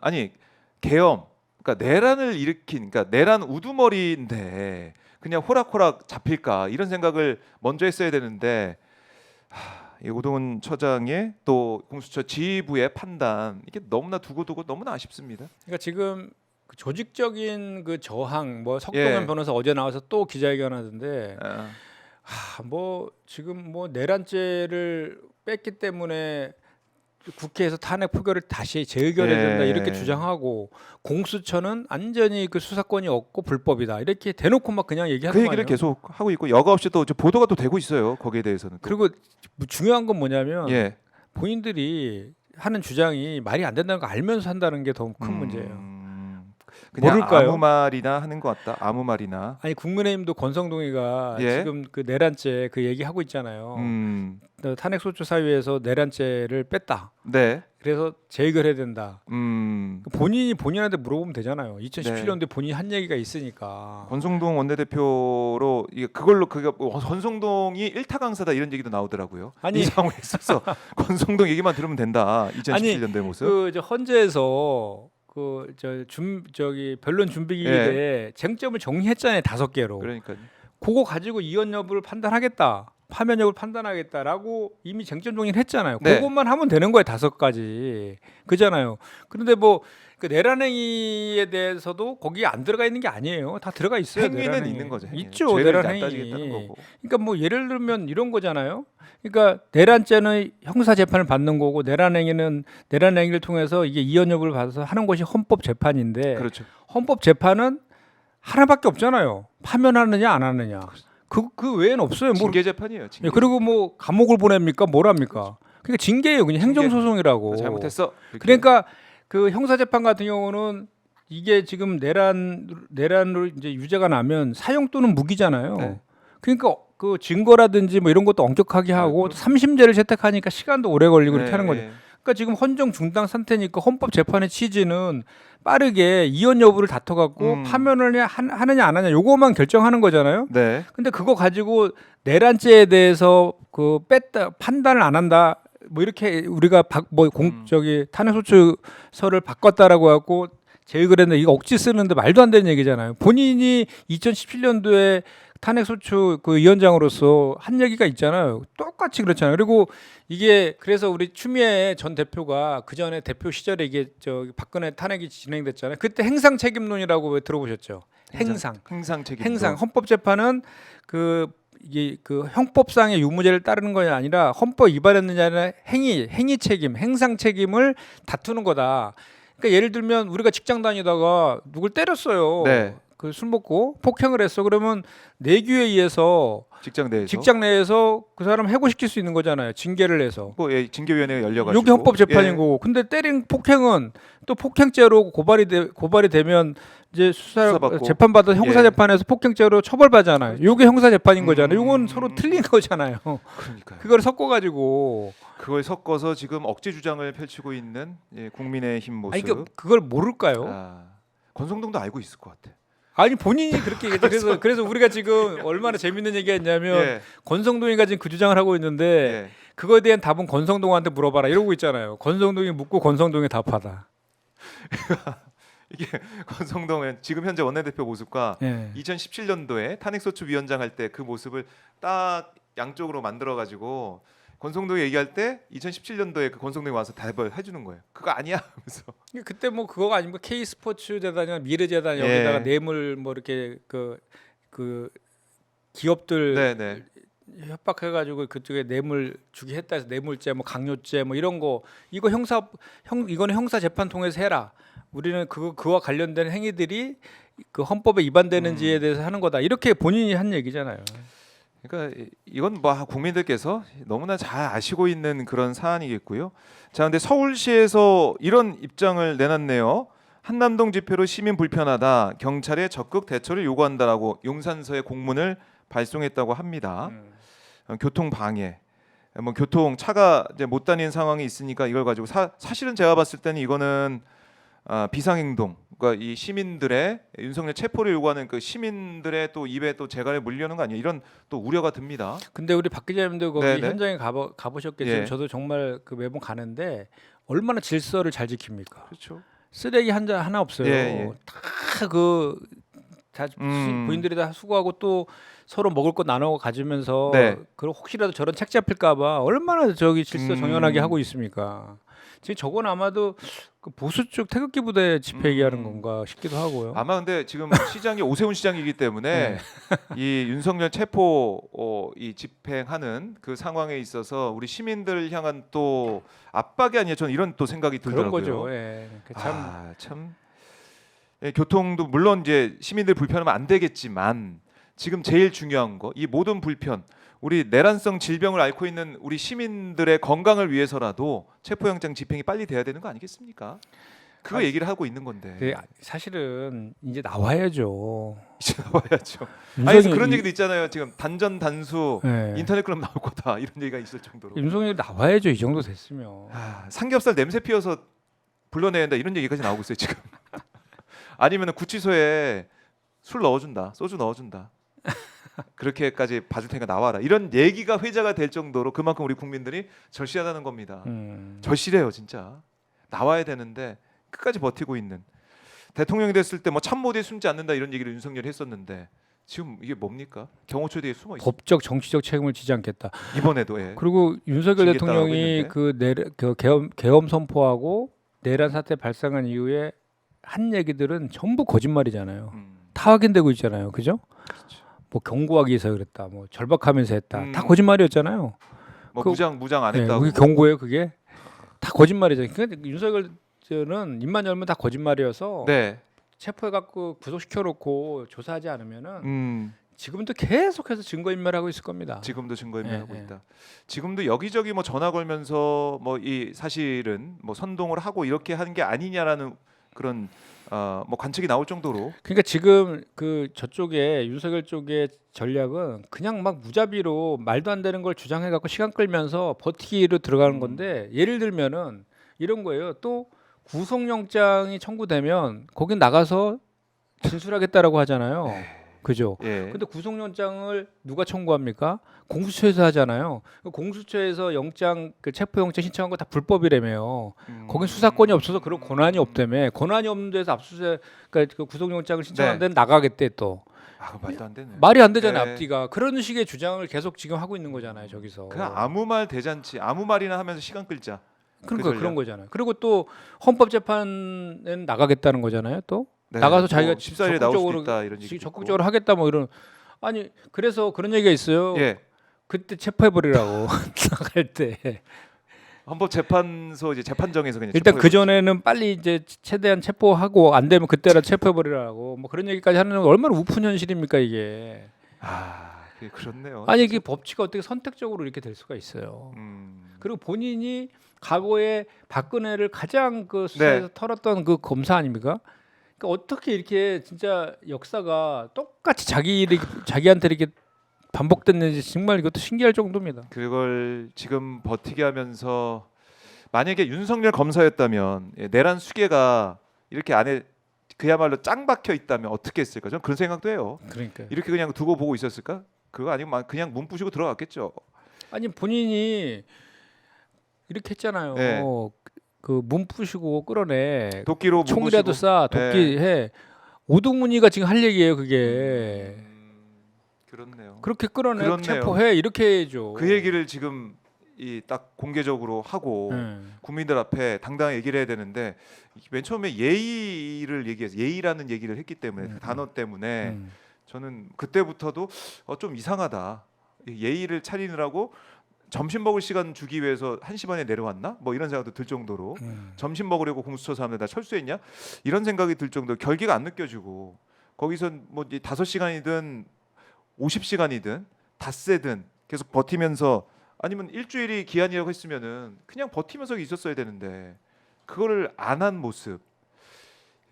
계엄, 그러니까 내란을 일으킨, 그러니까 내란 우두머리인데 그냥 호락호락 잡힐까 이런 생각을 먼저 했어야 되는데 이 오동훈 처장의 또 공수처 지휘부의 판단 이게 너무나 두고두고 너무나 아쉽습니다. 그러니까 지금 그 조직적인 그 저항 뭐 석동현 예. 변호사 어제 나와서 또 기자회견하던데 뭐 지금 뭐 내란죄를 뺐기 때문에 국회에서 탄핵 표결을 다시 재의결해야 된다 이렇게 주장하고 공수처는 완전히 그 수사권이 없고 불법이다 이렇게 대놓고 막 그냥 얘기하는 그 거 얘기를 아니에요? 계속 하고 있고 여과 없이 또 보도가 또 되고 있어요. 거기에 대해서는. 또. 그리고 중요한 건 뭐냐면 예. 본인들이 하는 주장이 말이 안 된다는 거 알면서 한다는 게 더 큰 문제예요. 그냥 모를까요? 아무 말이나 하는 것 같다. 아무 말이나. 아니 국민의힘도 권성동이가 예. 지금 그 내란죄 그 얘기하고 있잖아요. 탄핵소추 사유에서 내란죄를 뺐다. 네. 그래서 재의결해야 된다. 음. 본인이 본인한테 물어보면 되잖아요. 2017년도에 네. 본인이 한 얘기가 있으니까. 권성동 원내대표로 이게 그걸로 그게 뭐 권성동이 일타 강사다 이런 얘기도 나오더라고요. 아니. 이 상황에 있어서 권성동 얘기만 들으면 된다. 2017년도의 모습. 그 저 헌재에서 저기 변론 준비기일에 쟁점을 정리했잖아요. 5개로. 그러니까요. 그거 가지고 이혼 여부를 판단하겠다. 파면 여부를 판단하겠다라고 이미 쟁점 정리를 했잖아요. 네. 그것만 하면 되는 거예요. 5가지. 그잖아요. 그런데 뭐 그 내란행위에 대해서도 거기에 안 들어가 있는 게 아니에요. 다 들어가 있어요. 행위는 내란행위. 있는 거죠. 행위. 있죠. 죄를 안 내란행위. 따지겠다는 거고. 그러니까 뭐 예를 들면 이런 거잖아요. 그러니까 내란죄는 형사 재판을 받는 거고 내란행위를 통해서 이게 이혼 여부를 받아서 하는 것이 헌법 재판인데 그렇죠. 헌법 재판은 하나밖에 없잖아요. 파면하느냐 안 하느냐. 그 외에는 없어요. 뭐 징계 재판이에요. 징계. 예, 그리고 뭐 감옥을 보냅니까? 뭘 합니까? 그러니까 징계예요. 그냥 행정소송이라고. 잘못했어. 이렇게. 그러니까 그 형사재판 같은 경우는 이게 지금 내란으로 이제 유죄가 나면 사형 또는 무기잖아요. 네. 그러니까 그 증거라든지 뭐 이런 것도 엄격하게 하고 또 3심제를 채택하니까 시간도 오래 걸리고 이렇게 하는 거죠. 그러니까 지금 헌정 중단 상태니까 헌법 재판의 취지는 빠르게 이혼 여부를 다퉈갖고 파면을 하느냐 안 하느냐 요거만 결정하는 거잖아요. 네. 근데 그거 가지고 내란죄에 대해서 그 뺐다 판단을 안 한다. 뭐 이렇게 우리가 저기 탄핵소추서를 바꿨다라고 하고 재의결했는데 이거 억지 쓰는데 말도 안 되는 얘기잖아요. 본인이 2017년도에 탄핵소추 그 위원장으로서 한 얘기가 있잖아요. 똑같이 그렇잖아요. 그리고 이게 그래서 우리 추미애 전 대표가 그 전에 대표 시절에 이게 박근혜 탄핵이 진행됐잖아요. 그때 행상 책임론이라고 왜 들어보셨죠? 행상 책임. 행상 헌법재판은 이게 그 형법상의 유무죄를 따르는 것이 아니라 헌법 위반했느냐 아니라 행위 책임, 행상 책임을 다투는 거다. 그러니까 예를 들면 우리가 직장 다니다가 누굴 때렸어요. 네. 그 술 먹고 폭행을 했어. 그러면 내규에 의해서 직장 내에서 그 사람 해고시킬 수 있는 거잖아요. 징계를 해서. 뭐 징계위원회가 열려가지고. 여기 헌법 재판인 거고. 근데 때린 폭행은 또 폭행죄로 고발이 되면 이제 수사받고. 재판받아 형사 재판에서 폭행죄로 처벌받잖아요. 이게 형사 재판인 거잖아요. 이건 서로 틀린 거잖아요. 그러니까요. 그걸 섞어가지고. 그걸 섞어서 지금 억지 주장을 펼치고 있는 국민의힘 모습. 아니 그걸 모를까요? 권성동도 알고 있을 것 같아. 아니 본인이 그렇게 얘기했죠. 그래서 우리가 지금 얼마나 재밌는 얘기했냐면 권성동이가 지금 그 주장을 하고 있는데 그거에 대한 답은 권성동한테 물어봐라 이러고 있잖아요. 권성동이 묻고 권성동이 답하다. 이게 권성동은 지금 현재 원내대표 모습과 2017년도에 탄핵소추 위원장 할 때 그 모습을 딱 양쪽으로 만들어 가지고 권성동이 얘기할 때 2017년도에 그 권성동이 와서 답을 해주는 거예요. 그거 아니야 하면서. 그때 뭐 그거가 아니면 K스포츠 재단이나 미래재단 여기다가 뇌물 뭐 이렇게 그 기업들 협박해가지고 그쪽에 뇌물 주기 했다 해서 뇌물죄 뭐 강요죄 뭐 이런 거 이거는 형사 재판 통해서 해라. 우리는 그와 관련된 행위들이 그 헌법에 위반되는지에 대해서 하는 거다. 이렇게 본인이 한 얘기잖아요. 그러니까 이건 뭐 국민들께서 너무나 잘 아시고 있는 그런 사안이겠고요. 자, 근데 서울시에서 이런 입장을 내놨네요. 한남동 집회로 시민 불편하다. 경찰에 적극 대처를 요구한다라고 용산서에 공문을 발송했다고 합니다. 교통 방해, 뭐 교통 차가 이제 못 다니는 상황이 있으니까 이걸 가지고 사실은 제가 봤을 때는 이거는 비상행동, 그러니까 이 시민들의 윤석열 체포를 요구하는 그 시민들의 또 입에 또 재갈을 물려는 거 아니에요? 이런 또 우려가 듭니다. 근데 우리 박 기자님도 거기 현장에 가보셨겠지만 저도 정말 그 매번 가는데 얼마나 질서를 잘 지킵니까? 그렇죠. 쓰레기 하나 없어요. 다 부인들이 다 수고하고 또 서로 먹을 거 나눠 가지면서 그리고 혹시라도 저런 책 잡힐까봐 얼마나 저기 질서 정연하게 하고 있습니까? 지금 저건 아마도 그 보수 쪽 태극기 부대 집회 얘기하는 건가 싶기도 하고요. 아마 근데 지금 시장이 오세훈 시장이기 때문에 이 윤석열 체포 이 집행하는 그 상황에 있어서 우리 시민들을 향한 또 압박이 아니야 저는 이런 또 생각이 들더라고요. 그런 거죠. 참 교통도 물론 이제 시민들 불편하면 안 되겠지만 지금 제일 중요한 거 이 모든 불편 우리 내란성 질병을 앓고 있는 우리 시민들의 건강을 위해서라도 체포영장 집행이 빨리 돼야 되는 거 아니겠습니까? 그거 얘기를 하고 있는 건데. 그 사실은 이제 나와야죠. 이제 나와야죠. 아니 윤석열 그래서 그런 얘기도 있잖아요. 지금 단전 단수 네. 인터넷 클럽 나올 거다 이런 얘기가 있을 정도로. 윤석열이 나와야죠. 이 정도 됐으면. 삼겹살 냄새 피워서 불러내야 된다 이런 얘기까지 나오고 있어요 지금. 아니면은 구치소에 술 넣어준다, 소주 넣어준다. 그렇게까지 봐줄 테니까 나와라. 이런 얘기가 회자가 될 정도로 그만큼 우리 국민들이 절실하다는 겁니다. 절실해요 진짜. 나와야 되는데 끝까지 버티고 있는. 대통령이 됐을 때 뭐 참모 뒤에 숨지 않는다 이런 얘기를 윤석열이 했었는데 지금 이게 뭡니까? 경호처 뒤에 숨어 있어. 법적 정치적 책임을 지지 않겠다. 이번에도 예. 그리고 윤석열 지겠다라고 대통령이 했는데. 그 계엄 선포하고 내란 사태 발생한 이후에 한 얘기들은 전부 거짓말이잖아요. 다 확인되고 있잖아요. 그죠? 그렇죠. 뭐 경고하기 위해서 그랬다. 뭐 절박하면서 했다. 다 거짓말이었잖아요. 뭐 그- 무장 안 네, 했다고. 그게 경고예요, 그게? 다 거짓말이잖아요. 그러니까 윤석열은 입만 열면 다 거짓말이어서 네. 체포해 갖고 구속시켜 놓고 조사하지 않으면은 지금도 계속해서 증거 인멸하고 있을 겁니다. 지금도 증거인멸하고 예, 예. 있다. 지금도 여기저기 뭐 전화 걸면서 뭐 이 사실은 뭐 선동을 하고 이렇게 하는 게 아니냐라는 그런 뭐 관측이 나올 정도로. 그러니까 지금 그 저쪽에 윤석열 쪽의 전략은 그냥 막 무자비로 말도 안 되는 걸 주장해 갖고 시간 끌면서 버티기로 들어가는 건데 예를 들면은 이런 거예요. 또 구속영장이 청구되면 거긴 나가서 진술하겠다라고 하잖아요. 그죠? 예. 근데 구속영장을 누가 청구합니까? 공수처에서 하잖아요. 공수처에서 영장 그 체포영장 신청한 거 다 불법이라며요. 거긴 수사권이 없어서 그런 권한이 없다며. 권한이 없는 데서 압수수색 그러니까 그 구속영장을 신청한 네. 데는 나가겠대 또. 말도 안 되네. 말이 안 되잖아요. 네. 앞뒤가. 그런 식의 주장을 계속 지금 하고 있는 거잖아요. 저기서. 그냥 아무 말 대잔치 아무 말이나 하면서 시간 끌자. 그러니까 전략. 그런 거잖아요. 그리고 또 헌법재판에는 나가겠다는 거잖아요. 또 네. 나가서 자기가 14일에 나올 수도 있다 이런 얘기. 적극적으로 하겠다 뭐 이런. 아니 그래서 그런 얘기가 있어요. 예. 그때 체포해버리라고 나갈 때. 헌법재판소 이제 재판정에서 그냥 일단 그 체포해버리죠. 전에는 빨리 이제 최대한 체포하고 안 되면 그때라 체포해버리라고 뭐 그런 얘기까지 하는 건 얼마나 우픈 현실입니까 이게. 그게 그렇네요. 아니 이게 법치가 어떻게 선택적으로 이렇게 될 수가 있어요. 음. 그리고 본인이 과거에 박근혜를 가장 그 수사에서 네. 털었던 그 검사 아닙니까? 그러니까 어떻게 이렇게 진짜 역사가 똑같이 자기한테 이렇게 반복됐는지 정말 이것도 신기할 정도입니다. 그걸 지금 버티게 하면서 만약에 윤석열 검사였다면 내란 수계가 이렇게 안에 그야말로 짱 박혀 있다면 어떻게 했을까? 저는 그런 생각도 해요. 그러니까 이렇게 그냥 두고 보고 있었을까? 그거 아니면 그냥 문 부시고 들어갔겠죠. 아니 본인이 이렇게 했잖아요. 네. 그 문 부시고 끌어내 도끼로 문 총이라도 부시고. 쏴 도끼 해. 오동문이가 지금 할 얘기예요 그게. 그렇네요. 그렇게 끌어내 그렇네요. 체포해 이렇게 해야죠. 그 얘기를 지금 이 딱 공개적으로 하고 국민들 앞에 당당히 얘기를 해야 되는데 맨 처음에 예의를 얘기해서 예의라는 얘기를 했기 때문에 그 단어 때문에 저는 그때부터도 좀 이상하다. 예의를 차리느라고 점심 먹을 시간 주기 위해서 1시 반에 내려왔나? 뭐 이런 생각도 들 정도로 점심 먹으려고 공수처 사람들 다 철수했냐? 이런 생각이 들 정도로 결기가 안 느껴지고 거기서 뭐 5시간이든 50시간이든 닷새든 계속 버티면서 아니면 일주일이 기한이라고 했으면은 그냥 버티면서 있었어야 되는데 그거를 안 한 모습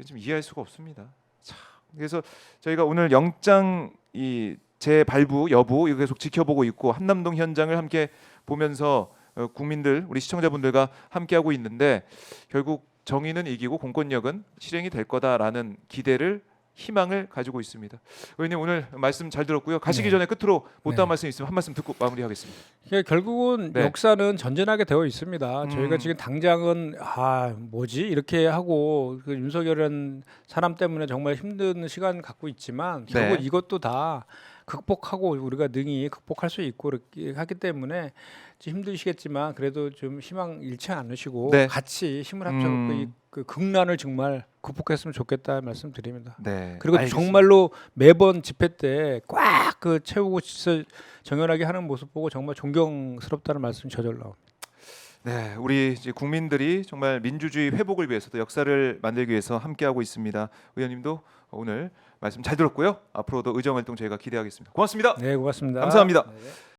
좀 이해할 수가 없습니다. 참. 그래서 저희가 오늘 영장 이 재발부 여부 이거 계속 지켜보고 있고 한남동 현장을 함께 보면서 국민들 우리 시청자분들과 함께하고 있는데 결국 정의는 이기고 공권력은 실행이 될 거다라는 기대를 희망을 가지고 있습니다. 의원님 오늘 말씀 잘 들었고요. 가시기 네. 전에 끝으로 못다한 네. 말씀 있으면 한 말씀 듣고 마무리하겠습니다. 그러니까 결국은 네. 역사는 전전하게 되어 있습니다. 저희가 지금 당장은 뭐지 이렇게 하고 그 윤석열이라는 사람 때문에 정말 힘든 시간 갖고 있지만 결국 네. 이것도 다 극복하고 우리가 능히 극복할 수 있고 이렇게 하기 때문에 좀 힘드시겠지만 그래도 좀 희망 잃지 않으시고 네. 같이 힘을 합쳐 그 극난을 정말 극복했으면 좋겠다 말씀드립니다. 네. 그리고 알겠습니다. 정말로 매번 집회 때 꽉 그 채우고 진짜 정연하게 하는 모습 보고 정말 존경스럽다는 말씀이 저절로 나옵니다. 네, 우리 이제 국민들이 정말 민주주의 회복을 위해서도 역사를 만들기 위해서 함께하고 있습니다. 의원님도 오늘 말씀 잘 들었고요. 앞으로도 의정 활동 저희가 기대하겠습니다. 고맙습니다. 네, 고맙습니다. 감사합니다. 네.